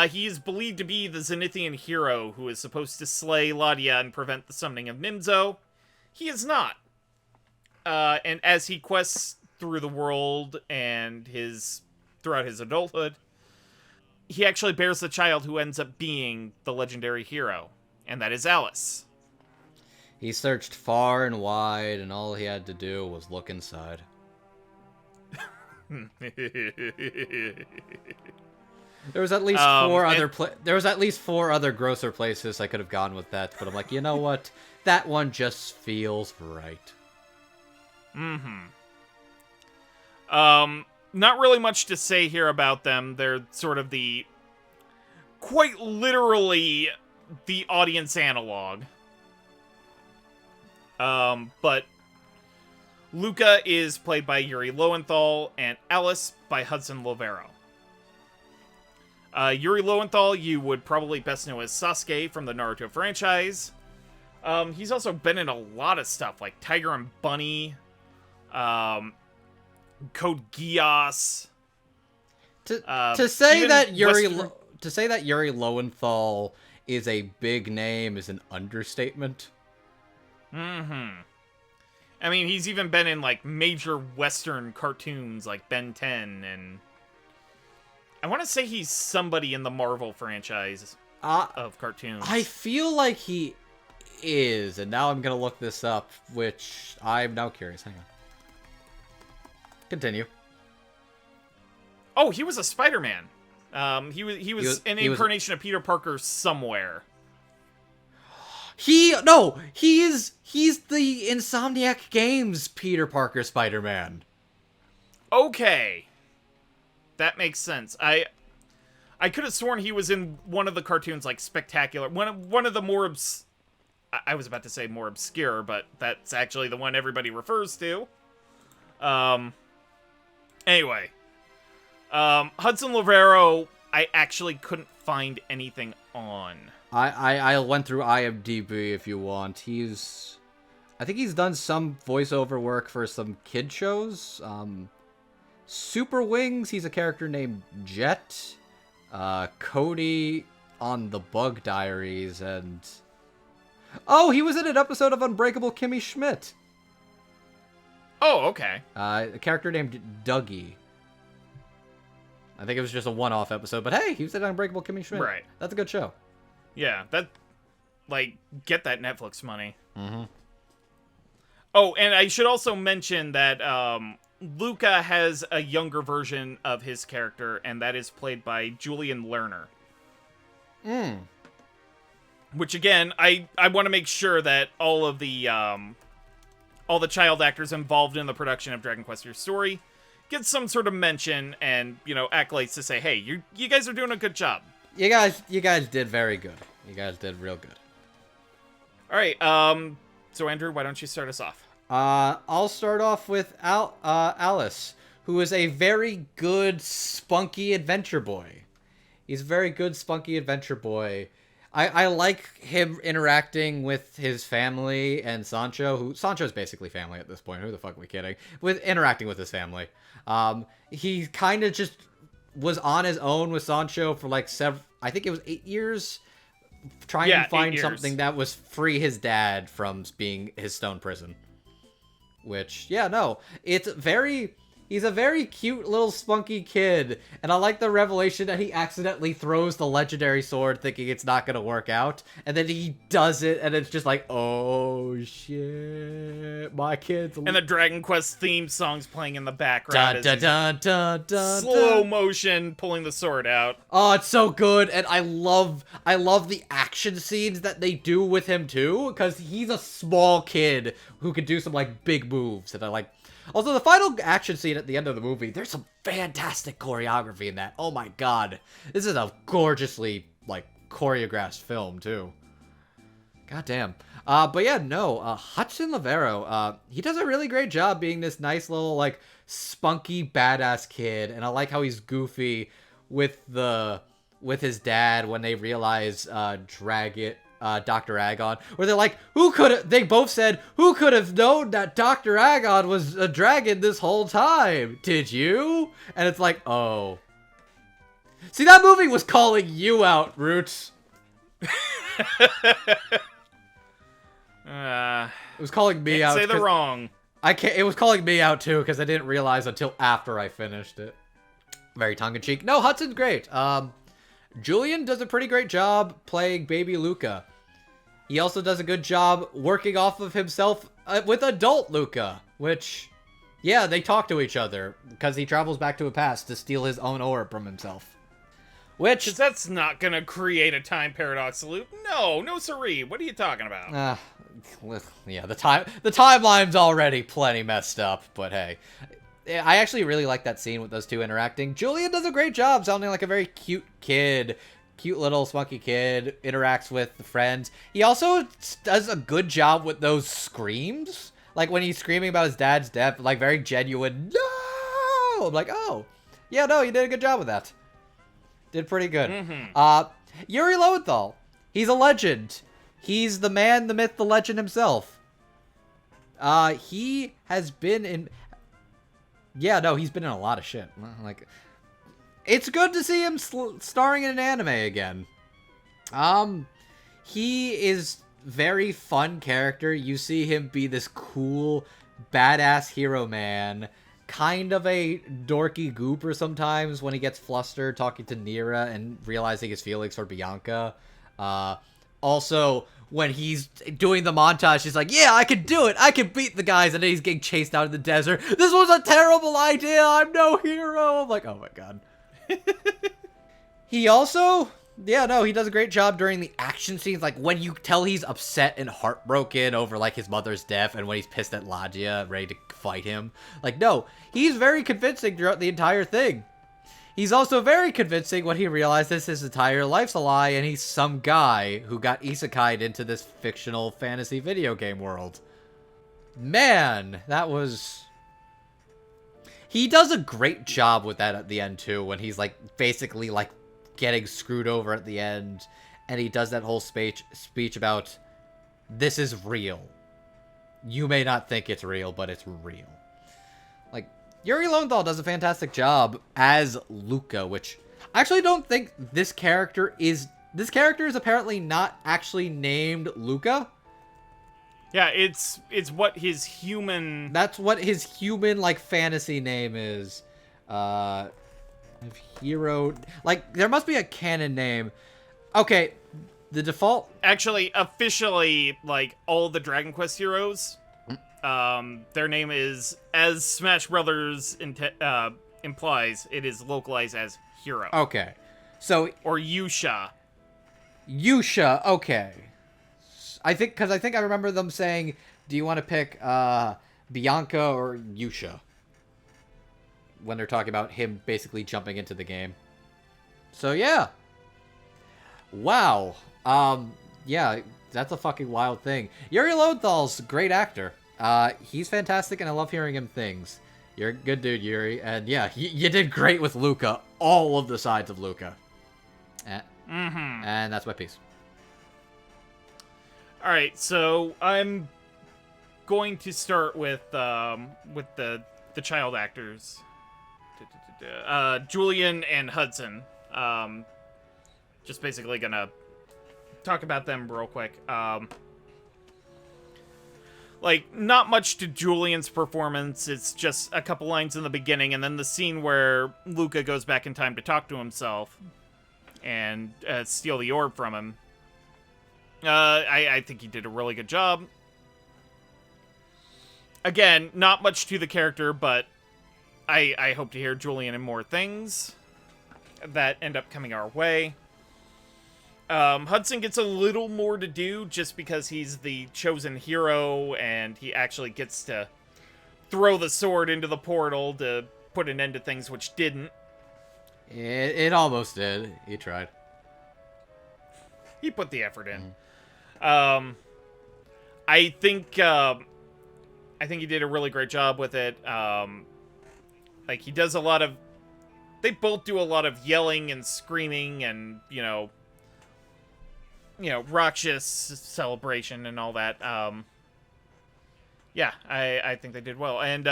He is believed to be the Zenithian hero who is supposed to slay Ladia and prevent the summoning of Nimzo. He is not. And as he quests through the world and throughout his adulthood, he actually bears the child who ends up being the legendary hero, and that is Alice. He searched far and wide, and all he had to do was look inside. There was at least four other grosser places I could have gone with that, but I'm like, you know what? That one just feels right. Not really much to say here about them. They're sort of quite literally the audience analog. But Luca is played by Yuri Lowenthal, and Alice by Hudson Lovero. Yuri Lowenthal, you would probably best know as Sasuke from the Naruto franchise. He's also been in a lot of stuff, like Tiger and Bunny, Code Geass. To say that Yuri Lowenthal is a big name is an understatement. I mean, he's even been in, like, major Western cartoons like Ben 10, and I want to say he's somebody in the Marvel franchise of cartoons. I feel like he is, and now I'm going to look this up, which I'm now curious. Hang on. Continue. Oh, he was a Spider-Man. He was an incarnation of Peter Parker somewhere. He's the Insomniac Games Peter Parker Spider-Man. Okay. That makes sense. I could have sworn he was in one of the cartoons, like Spectacular. One of the more I was about to say more obscure, but that's actually the one everybody refers to. Anyway. Hudson Lovero, I actually couldn't find anything on. I went through IMDb if you want. I think he's done some voiceover work for some kid shows. Super Wings, he's a character named Jet. Cody on The Bug Diaries, and oh, he was in an episode of Unbreakable Kimmy Schmidt. Oh, okay. A character named Dougie. I think it was just a one-off episode, but hey, he was in Unbreakable Kimmy Schmidt. Right. That's a good show. Yeah, get that Netflix money. Mm-hmm. Oh, and I should also mention that Luca has a younger version of his character, and that is played by Julian Lerner. Which, again, I want to make sure that all the child actors involved in the production of Dragon Quest Your Story get some sort of mention and, accolades to say, hey, you guys are doing a good job. You guys did very good. You guys did real good. All right, so Andrew, why don't you start us off? I'll start off with Alice, who is a very good, spunky adventure boy. He's a very good, spunky adventure boy. I like him interacting with his family and Sancho, Sancho's basically family at this point. Who the fuck are we kidding? With interacting with his family. He kind of just was on his own with Sancho for like I think it was 8 years, trying to find something that was free his dad from being his stone prison. Which, he's a very cute little spunky kid, and I like the revelation that he accidentally throws the legendary sword thinking it's not going to work out, and then he does it, and it's just like, oh shit, my kid's... And the Dragon Quest theme song's playing in the background slow motion pulling the sword out. Oh, it's so good, and I love the action scenes that they do with him too, because he's a small kid who can do some like big moves, and I like... Also, the final action scene at the end of the movie, there's some fantastic choreography in that. Oh my god. This is a gorgeously, choreographed film, too. God damn. But yeah, no, Hudson Lovero, he does a really great job being this nice little, spunky, badass kid, and I like how he's goofy with his dad when they realize Dr. Agon, where they're like, they both said, who could have known that Dr. Agon was a dragon this whole time? Did you? And it's like, oh. See, that movie was calling you out, Roots. It was calling me out. Say the wrong. It was calling me out too because I didn't realize until after I finished it. Very tongue-in-cheek. No, Hudson's great. Julian does a pretty great job playing baby Luca. He also does a good job working off of himself with adult Luca, which, yeah, they talk to each other because he travels back to a past to steal his own orb from himself. Which... Because that's not going to create a time paradox loop. No siree. What are you talking about? Yeah, the timeline's already plenty messed up, but hey. I actually really like that scene with those two interacting. Julian does a great job sounding like a very cute kid. Cute little spunky kid, interacts with the friends. He also does a good job with those screams. Like when he's screaming about his dad's death, like very genuine, no! I'm like, oh, yeah, no, you did a good job with that. Did pretty good. Yuri Lowenthal, he's a legend. He's the man, the myth, the legend himself. He has been in... Yeah, no, he's been in a lot of shit. Like, it's good to see him starring in an anime again. He is very fun character. You see him be this cool, badass hero man. Kind of a dorky goober sometimes when he gets flustered talking to Nira and realizing his feelings for Bianca. Also, when he's doing the montage, he's like, yeah, I can do it. I can beat the guys. And then he's getting chased out in the desert. This was a terrible idea. I'm no hero. I'm like, oh my god. He also, yeah, no, he does a great job during the action scenes. Like when you tell he's upset and heartbroken over like his mother's death and when he's pissed at Ladia, ready to fight him. Like, no, he's very convincing throughout the entire thing. He's also very convincing when he realizes his entire life's a lie and he's some guy who got isekai'd into this fictional fantasy video game world. Man, that was... He does a great job with that at the end, too, when he's, like, basically, like, getting screwed over at the end, and he does that whole speech about, this is real. You may not think it's real, but it's real. Like, Yuri Lowenthal does a fantastic job as Luca, which I actually don't think this character is... This character is apparently not actually named Luca. Yeah, it's what his human... That's what his human, like, fantasy name is. Hero... Like, there must be a canon name. Okay, the default... Actually, officially, like, all the Dragon Quest heroes, their name is, as Smash Brothers implies, it is localized as Hero. Okay, so... Or Yusha. Yusha, okay. I think I remember them saying, do you want to pick Bianca or Yusha? When they're talking about him basically jumping into the game. So yeah. Wow. Yeah, that's a fucking wild thing. Yuri Lowenthal's a great actor. He's fantastic and I love hearing him things. You're a good dude, Yuri. And yeah, you did great with Luca. All of the sides of Luca. And that's my piece. All right, so I'm going to start with the child actors, Julian and Hudson. Just basically gonna talk about them real quick. Like, not much to Julian's performance. It's just a couple lines in the beginning, and then the scene where Luca goes back in time to talk to himself and steal the orb from him. I think he did a really good job. Again, not much to the character, but I hope to hear Julian in more things that end up coming our way. Hudson gets a little more to do just because he's the chosen hero and he actually gets to throw the sword into the portal to put an end to things, which didn't. It almost did. He tried. He put the effort in. I think he did a really great job with it. Like, he does a lot of they both do a lot of yelling and screaming and, raucous celebration and all that. Yeah, I think they did well. And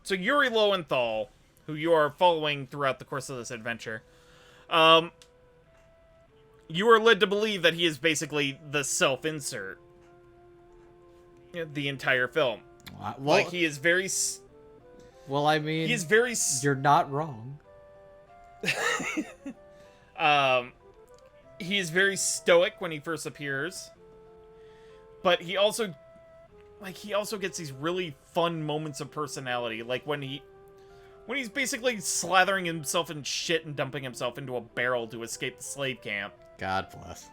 so Yuri Lowenthal, who you are following throughout the course of this adventure, you are led to believe that he is basically the self-insert the entire film. Well, like, he is very... Well, I mean... He is very... You're not wrong. He is very stoic when he first appears. But he also... he also gets these really fun moments of personality. Like, when he's basically slathering himself in shit and dumping himself into a barrel to escape the slave camp. God bless.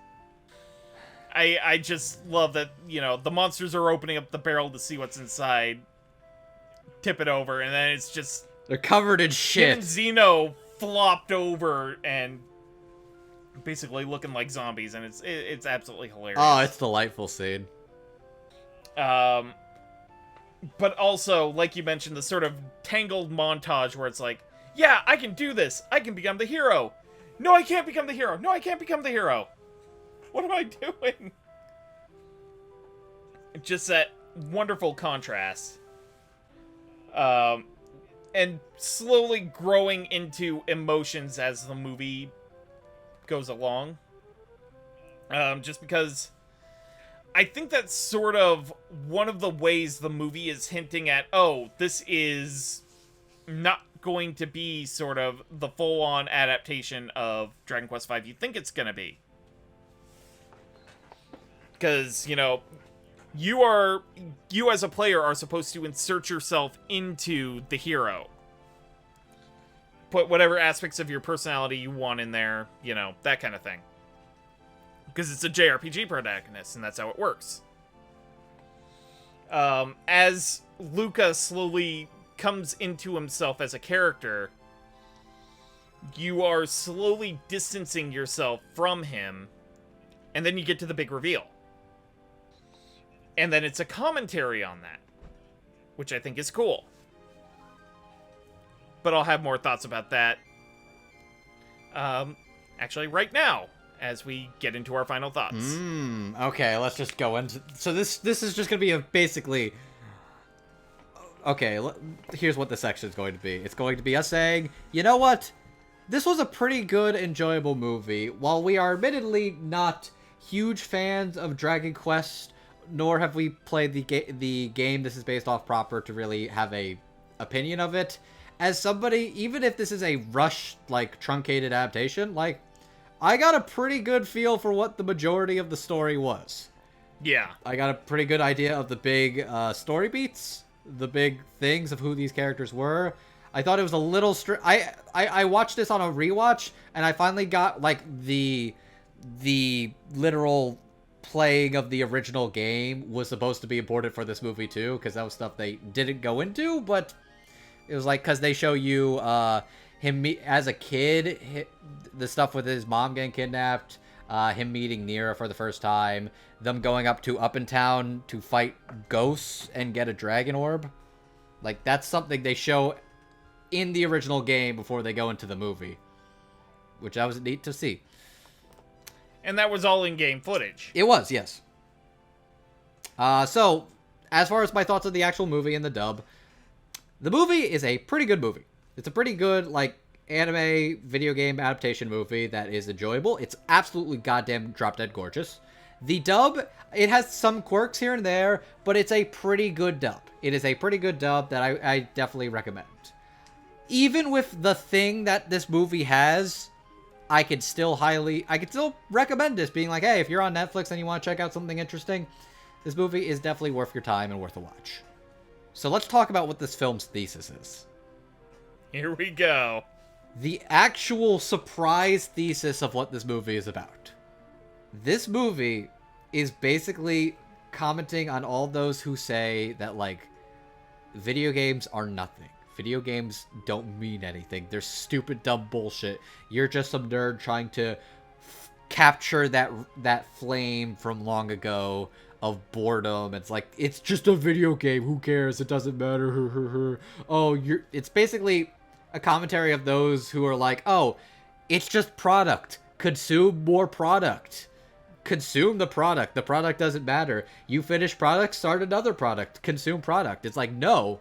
I just love that, the monsters are opening up the barrel to see what's inside, tip it over, and then it's just... They're covered in shit. Him and Zeno flopped over and basically looking like zombies, and it's absolutely hilarious. Oh, it's a delightful scene. But also, like you mentioned, the sort of tangled montage where it's like, yeah, I can do this. I can become the hero. No, I can't become the hero. No, I can't become the hero. What am I doing? Just that wonderful contrast. And slowly growing into emotions as the movie goes along. Just because I think that's sort of one of the ways the movie is hinting at, oh, this is not going to be sort of the full-on adaptation of Dragon Quest V you think it's going to be. Because, you as a player are supposed to insert yourself into the hero. Put whatever aspects of your personality you want in there, that kind of thing. Because it's a JRPG protagonist, and that's how it works. As Luca slowly comes into himself as a character, you are slowly distancing yourself from him, and then you get to the big reveal. And then it's a commentary on that, which I think is cool. But I'll have more thoughts about that, actually right now, as we get into our final thoughts. Okay, let's just go into... So this is just going to be basically... Okay, here's what this section is going to be. It's going to be us saying, you know what? This was a pretty good, enjoyable movie. While we are admittedly not huge fans of Dragon Quest, nor have we played the game this is based off proper to really have a opinion of it, as somebody, even if this is a rushed, truncated adaptation, I got a pretty good feel for what the majority of the story was. Yeah. I got a pretty good idea of the big story beats, the big things of who these characters were. I thought it was a little... I watched this on a rewatch, and I finally got, the literal playing of the original game was supposed to be important for this movie, too, because that was stuff they didn't go into, but it was, because they show you him as a kid, the stuff with his mom getting kidnapped, him meeting Nira for the first time, them going up in town to fight ghosts and get a dragon orb. That's something they show in the original game before they go into the movie, which I was neat to see. And that was all in-game footage. It was, yes. So, as far as my thoughts of the actual movie and the dub, the movie is a pretty good movie. It's a pretty good, anime video game adaptation movie that is enjoyable. It's absolutely goddamn drop-dead gorgeous. The dub, it has some quirks here and there, but it's a pretty good dub. It is a pretty good dub that I definitely recommend. Even with the thing that this movie has, I could still recommend this, being hey, if you're on Netflix and you want to check out something interesting, this movie is definitely worth your time and worth a watch. So let's talk about what this film's thesis is. Here we go. The actual surprise thesis of what this movie is about. This movie is basically commenting on all those who say that, video games are nothing. Video games don't mean anything. They're stupid, dumb bullshit. You're just some nerd trying to capture that flame from long ago of boredom. It's just a video game. Who cares? It doesn't matter. Oh, it's basically a commentary of those who are like, oh, it's just product. Consume more product. Consume the product. The product doesn't matter. You finish product, start another product. Consume product. It's like, no.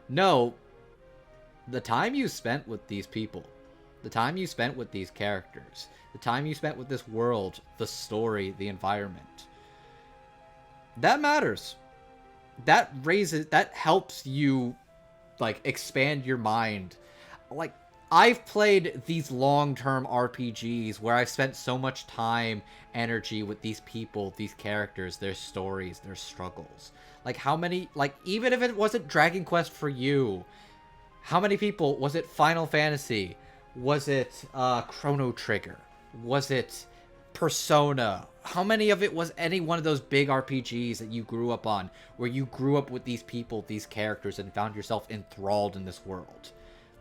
The time you spent with these people, the time you spent with these characters, the time you spent with this world, the story, the environment, that matters. That helps you, like, expand your mind. Like, I've played these long-term RPGs where I've spent so much time, energy with these people, these characters, their stories, their struggles. Like, how many, like, even if it wasn't Dragon Quest for you, how many people, was it Final Fantasy? Was it Chrono Trigger? Was it Persona? How many of it was any one of those big RPGs that you grew up on, where you grew up with these people, these characters, and found yourself enthralled in this world?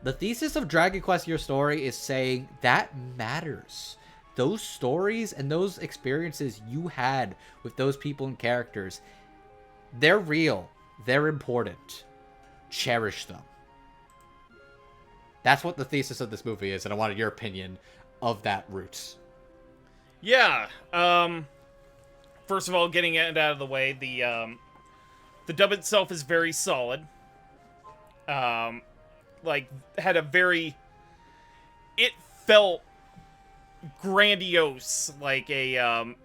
The thesis of Dragon Quest Your Story is saying that matters. Those stories and those experiences you had with those people and characters, they're real. They're important. Cherish them. That's what the thesis of this movie is, and I wanted your opinion of that, Roots. Yeah. First of all, getting it out of the way, the dub itself is very solid. Like, had a very... It felt grandiose, like a,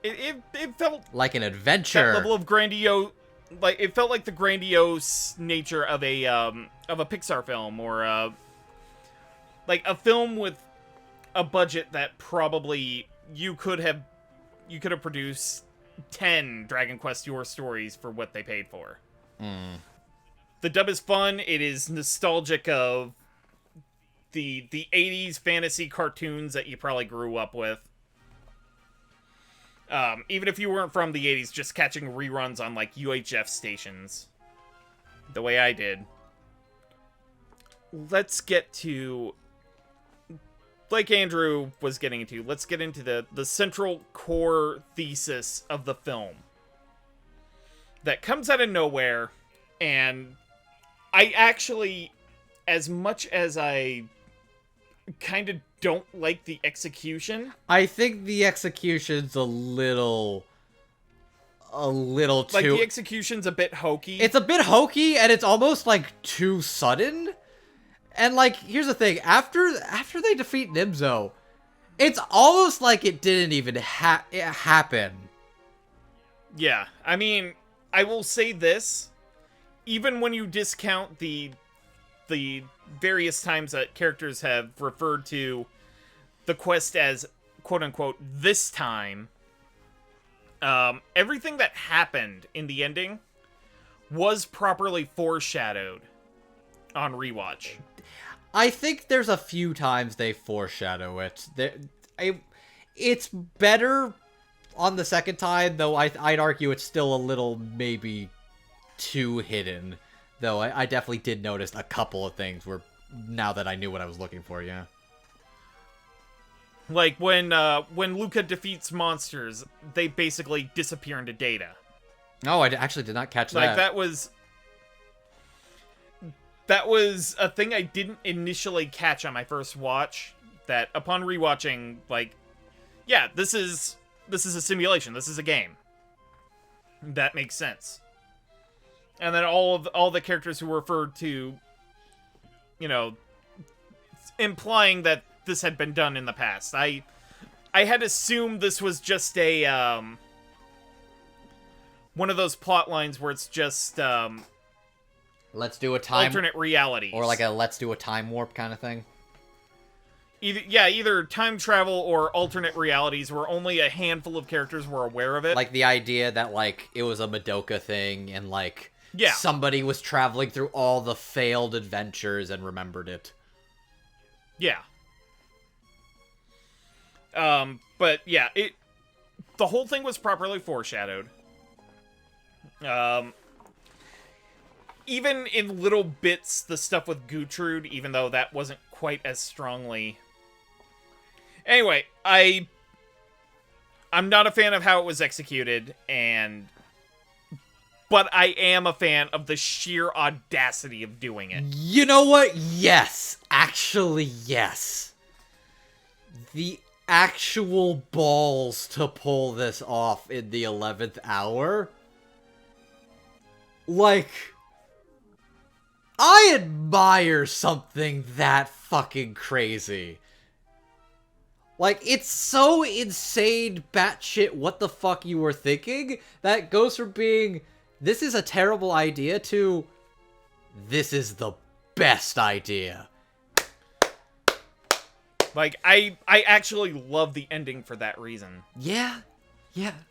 It felt... like an adventure. That level of grandiose... Like, it felt like the grandiose nature of a Pixar film, or, like, a film with a budget that probably you could have produced 10 Dragon Quest Your Stories for what they paid for. Mm. The dub is fun. It is nostalgic of the 80s fantasy cartoons that you probably grew up with. Even if you weren't from the 80s, just catching reruns on, like, UHF stations. The way I did. Let's get to... like Andrew was getting into, let's get into the central core thesis of the film. That comes out of nowhere, and I actually, as much as I kind of don't like the execution... I think the execution's a little too... like, the execution's a bit hokey. It's a bit hokey, and it's almost, like, too sudden. And, like, here's the thing. After they defeat Nimzo, it's almost like it didn't even happen. Yeah, I mean, I will say this. Even when you discount the various times that characters have referred to the quest as, quote-unquote, this time, everything that happened in the ending was properly foreshadowed on rewatch. I think there's a few times they foreshadow it. It's better on the second time, though I'd argue it's still a little maybe too hidden. Though I definitely did notice a couple of things where, now that I knew what I was looking for, yeah. Like, when Luca defeats monsters, they basically disappear into data. Oh, I actually did not catch that. Like, that was a thing I didn't initially catch on my first watch, that upon rewatching, like, yeah, this is a simulation, this is a game. That makes sense. And then all the characters who were referred to, you know, implying that this had been done in the past. I had assumed this was just a one of those plot lines where it's just let's do a time alternate realities, or like a let's do a time warp kind of thing. Either time travel or alternate realities where only a handful of characters were aware of it. Like the idea that, like, it was a Madoka thing and, like, yeah, somebody was traveling through all the failed adventures and remembered it. Yeah. But yeah, the whole thing was properly foreshadowed. Even in little bits, the stuff with Gertrude, even though that wasn't quite as strongly... Anyway, I'm not a fan of how it was executed, but but I am a fan of the sheer audacity of doing it. You know what? Yes. Actually, yes. The actual balls to pull this off in the 11th hour. Like, I admire something that fucking crazy. Like, it's so insane, batshit, what the fuck you were thinking, that goes from being, this is a terrible idea, to, this is the best idea. Like, I actually love the ending for that reason. Yeah.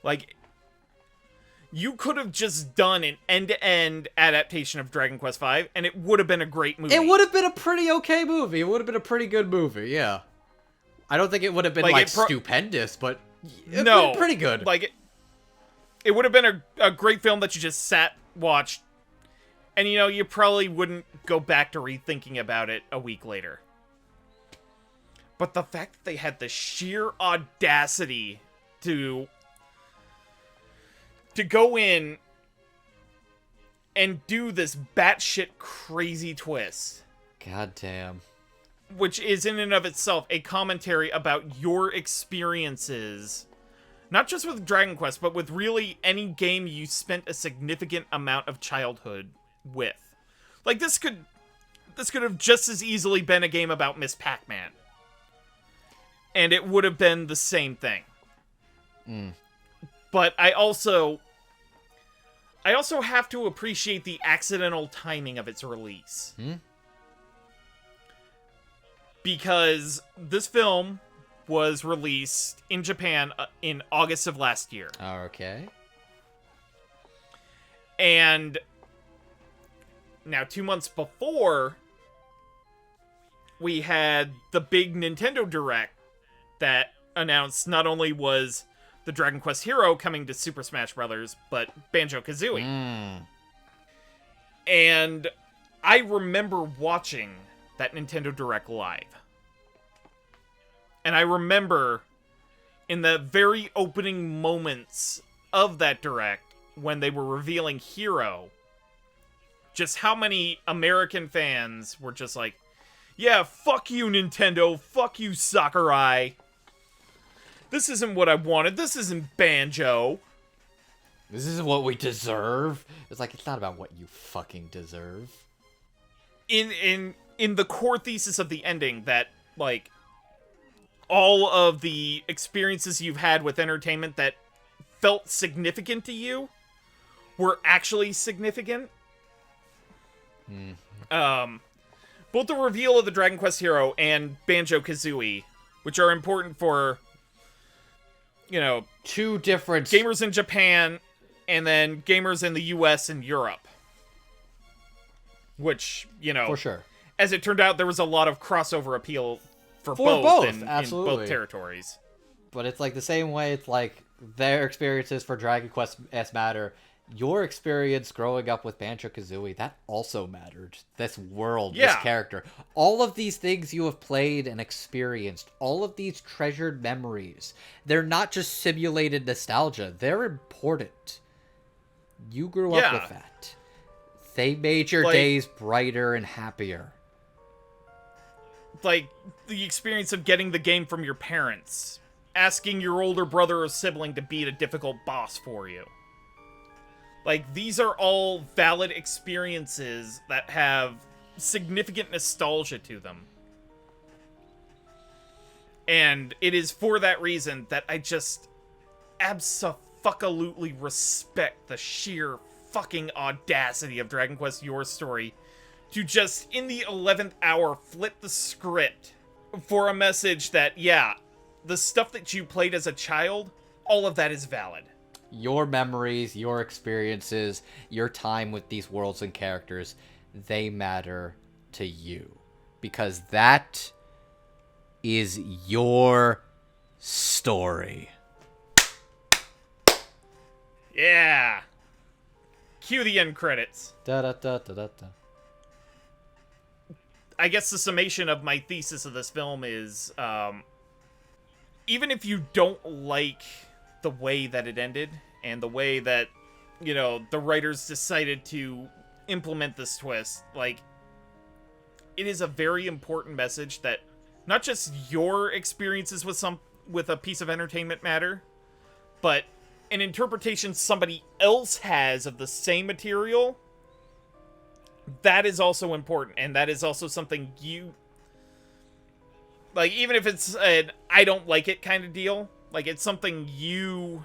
Like, you could have just done an end-to-end adaptation of Dragon Quest V, and it would have been a great movie. It would have been a pretty okay movie. It would have been a pretty good movie, yeah. I don't think it would have been, like stupendous, but it would have been pretty good. Like, it would have been a great film that you just sat, watched, and, you know, you probably wouldn't go back to rethinking about it a week later. But the fact that they had the sheer audacity to go in and do this batshit crazy twist. God damn. Which is in and of itself a commentary about your experiences, not just with Dragon Quest, but with really any game you spent a significant amount of childhood with. Like, this could have just as easily been a game about Miss Pac-Man. And it would have been the same thing. But I also have to appreciate the accidental timing of its release. Because this film was released in Japan in August of last year. Okay. And now 2 months before, we had the big Nintendo Direct that announced not only was the Dragon Quest Hero coming to Super Smash Bros., but Banjo-Kazooie. And I remember watching that Nintendo Direct live. And I remember in the very opening moments of that Direct, when they were revealing Hero, just how many American fans were just like, yeah, fuck you, Nintendo, fuck you, Sakurai. This isn't what I wanted. This isn't Banjo. This isn't what we deserve. It's like, it's not about what you fucking deserve. In the core thesis of the ending, that, like, all of the experiences you've had with entertainment that felt significant to you were actually significant. Both the reveal of the Dragon Quest Hero and Banjo-Kazooie, which are important for, you know, two different gamers in Japan and then gamers in the US and Europe. Which, you know, for sure. As it turned out, there was a lot of crossover appeal for both in both territories. But it's like the same way, it's like their experiences for Dragon Quest S matter. Your experience growing up with Banjo-Kazooie, that also mattered. This world, this character. All of these things you have played and experienced, all of these treasured memories, they're not just simulated nostalgia. They're important. You grew up with that. They made your days brighter and happier. Like, the experience of getting the game from your parents. Asking your older brother or sibling to beat a difficult boss for you. Like, these are all valid experiences that have significant nostalgia to them. And it is for that reason that I just abso-fucking-lutely respect the sheer fucking audacity of Dragon Quest Your Story to just, in the 11th hour, flip the script for a message that, yeah, the stuff that you played as a child, all of that is valid. Your memories, your experiences, your time with these worlds and characters, they matter to you. Because that is your story. Yeah. Cue the end credits. Da da da da da da. I guess the summation of my thesis of this film is, even if you don't like the way that it ended, and the way that, the writers decided to implement this twist. Like, it is a very important message that not just your experiences with a piece of entertainment matter, but an interpretation somebody else has of the same material, that is also important, and that is also something you... Like, even if it's an I don't like it kind of deal, like, it's something you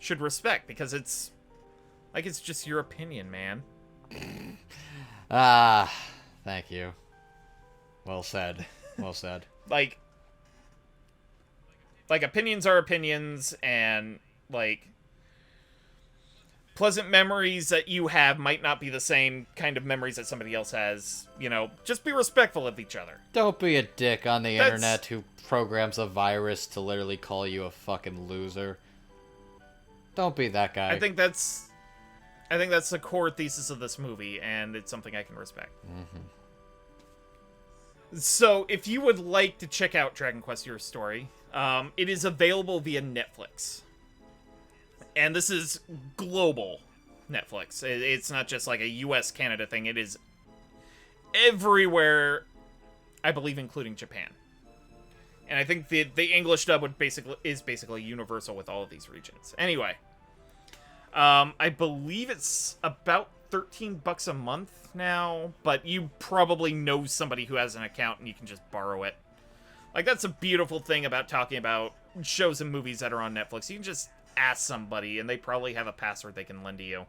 should respect, because it's just your opinion, man. Thank you. Well said. Well said. Like, opinions are opinions, and, like, pleasant memories that you have might not be the same kind of memories that somebody else has. Just be respectful of each other. Don't be a dick on the internet who programs a virus to literally call you a fucking loser. Don't be that guy. I think that's the core thesis of this movie, and it's something I can respect. Mm-hmm. So, if you would like to check out Dragon Quest Your Story, it is available via Netflix. And this is global Netflix. It's not just like a US-Canada thing. It is everywhere, I believe, including Japan. And I think the English dub is basically universal with all of these regions. Anyway, I believe it's about $13 a month now, but you probably know somebody who has an account and you can just borrow it. Like, that's a beautiful thing about talking about shows and movies that are on Netflix. You can just ask somebody, and they probably have a password they can lend to you.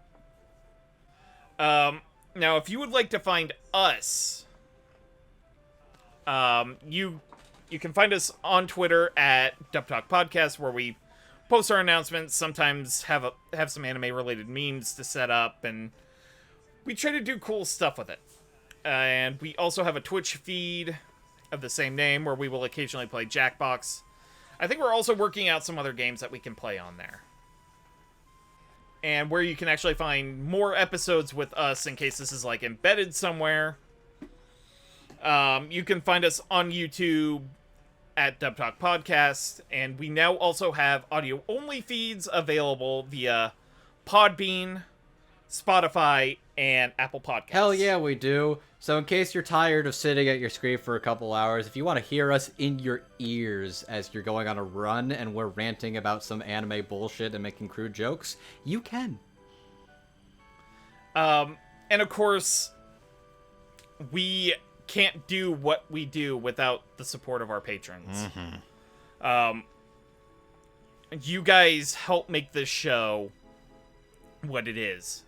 Now, if you would like to find us, you can find us on Twitter at dubtalkpodcast, where we post our announcements, sometimes have some anime-related memes to set up, and we try to do cool stuff with it. And we also have a Twitch feed of the same name, where we will occasionally play Jackbox. I think we're also working out some other games that we can play on there. And where you can actually find more episodes with us, in case this is, like, embedded somewhere. You can find us on YouTube at dubtalkpodcast, and we now also have audio-only feeds available via Podbean, Spotify, and Apple Podcasts. Hell yeah, we do. So in case you're tired of sitting at your screen for a couple hours, if you want to hear us in your ears as you're going on a run and we're ranting about some anime bullshit and making crude jokes, you can. And of course, we can't do what we do without the support of our patrons. Mm-hmm. You guys help make this show what it is.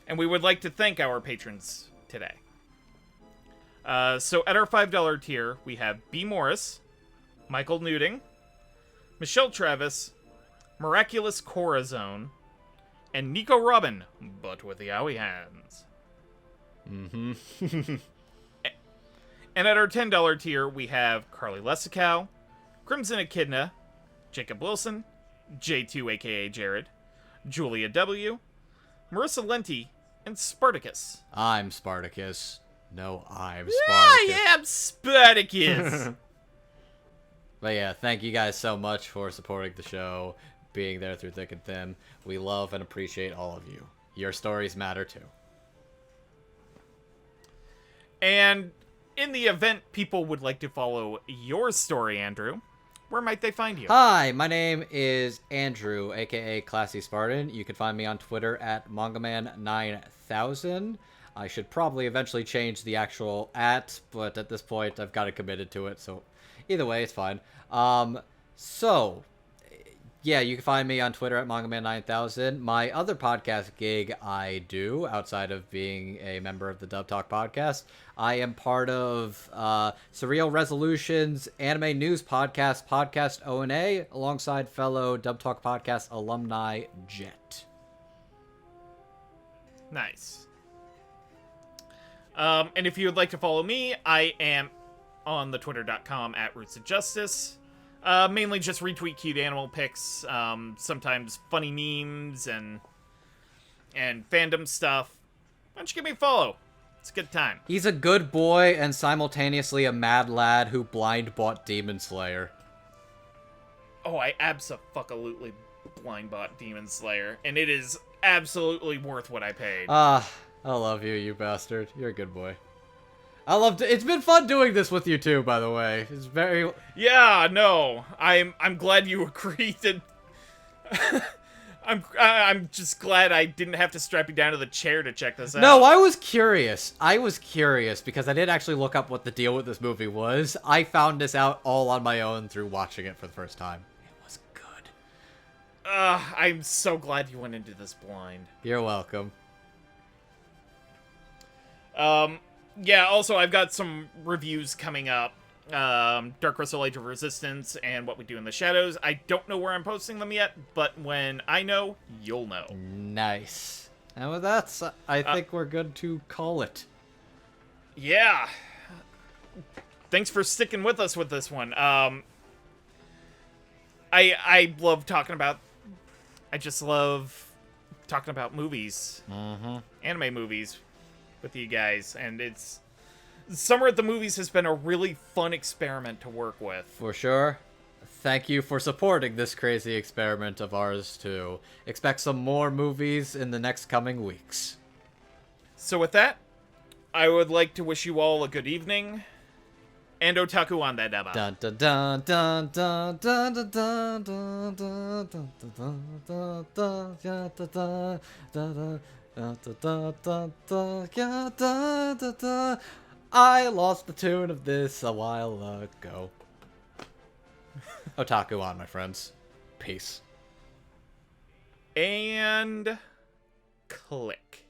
And we would like to thank our patrons today. So at our $5 tier, we have B. Morris, Michael Newding, Michelle Travis, Miraculous Corazone, and Nico Robin, but with the owie hands. Mm-hmm. And at our $10 tier, we have Carly Lessicow, Crimson Echidna, Jacob Wilson, J2 aka Jared, Julia W., Marissa Lenti, and Spartacus. I'm Spartacus. No, I'm Spartacus. I am Spartacus! But yeah, thank you guys so much for supporting the show, being there through thick and thin. We love and appreciate all of you. Your stories matter too. And in the event people would like to follow your story, Andrew, where might they find you? Hi, my name is Andrew, aka Classy Spartan. You can find me on Twitter at MangaMan9000. I should probably eventually change the actual @, but at this point I've got it committed to it, so either way, it's fine. Yeah, you can find me on Twitter at MangaMan9000. My other podcast gig I do, outside of being a member of the Dub Talk podcast, I am part of Surreal Resolutions anime news podcast, Podcast O&A, alongside fellow Dub Talk podcast alumni Jet. Nice. And if you would like to follow me, I am on the twitter.com at Roots of Justice. Mainly just retweet cute animal pics, sometimes funny memes and fandom stuff. Why don't you give me a follow? It's a good time. He's a good boy and simultaneously a mad lad who blind bought Demon Slayer. Oh, I abso-fucking-lutely offline bought Demon Slayer, and it is absolutely worth what I paid. Ah, I love you, you bastard. You're a good boy. I loved it. It's been fun doing this with you too, by the way. It's very... Yeah, no. I'm glad you agreed to... I'm just glad I didn't have to strap you down to the chair to check this out. No, I was curious. I was curious because I did actually look up what the deal with this movie was. I found this out all on my own through watching it for the first time. It was good. I'm so glad you went into this blind. You're welcome. Yeah, also, I've got some reviews coming up. Dark Crystal Age of Resistance and What We Do in the Shadows. I don't know where I'm posting them yet, but when I know, you'll know. Nice. And with that, I think we're good to call it. Yeah. Thanks for sticking with us with this one. I love talking about... I just love talking about movies. Anime movies with you guys, and it's... Summer at the Movies has been a really fun experiment to work with. For sure. Thank you for supporting this crazy experiment of ours, too. Expect some more movies in the next coming weeks. So with that, I would like to wish you all a good evening, and otaku on that daba. Dun dun dun dun dun dun dun dun dun dun dun dun dun. I lost the tune of this a while ago. Otaku on, my friends. Peace. And... click.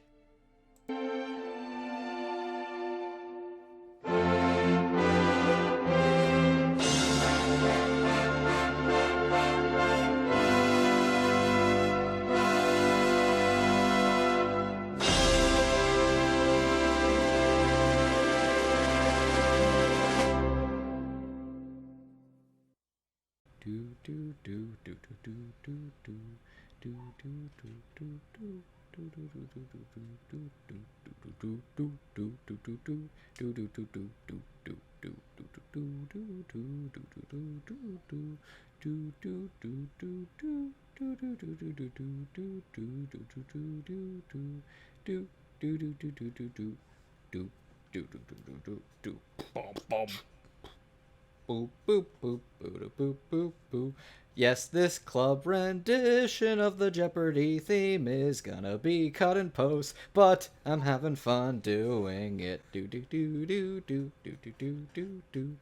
Boop, boop, boop, boop, boop, boop, boop. Yes, this club rendition of the Jeopardy theme is gonna be cut in post, but I'm having fun doing it. Do do do do do do do do do do.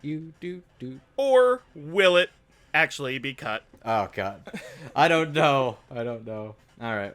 You do do. Or will it actually be cut? Oh god, I don't know. All right.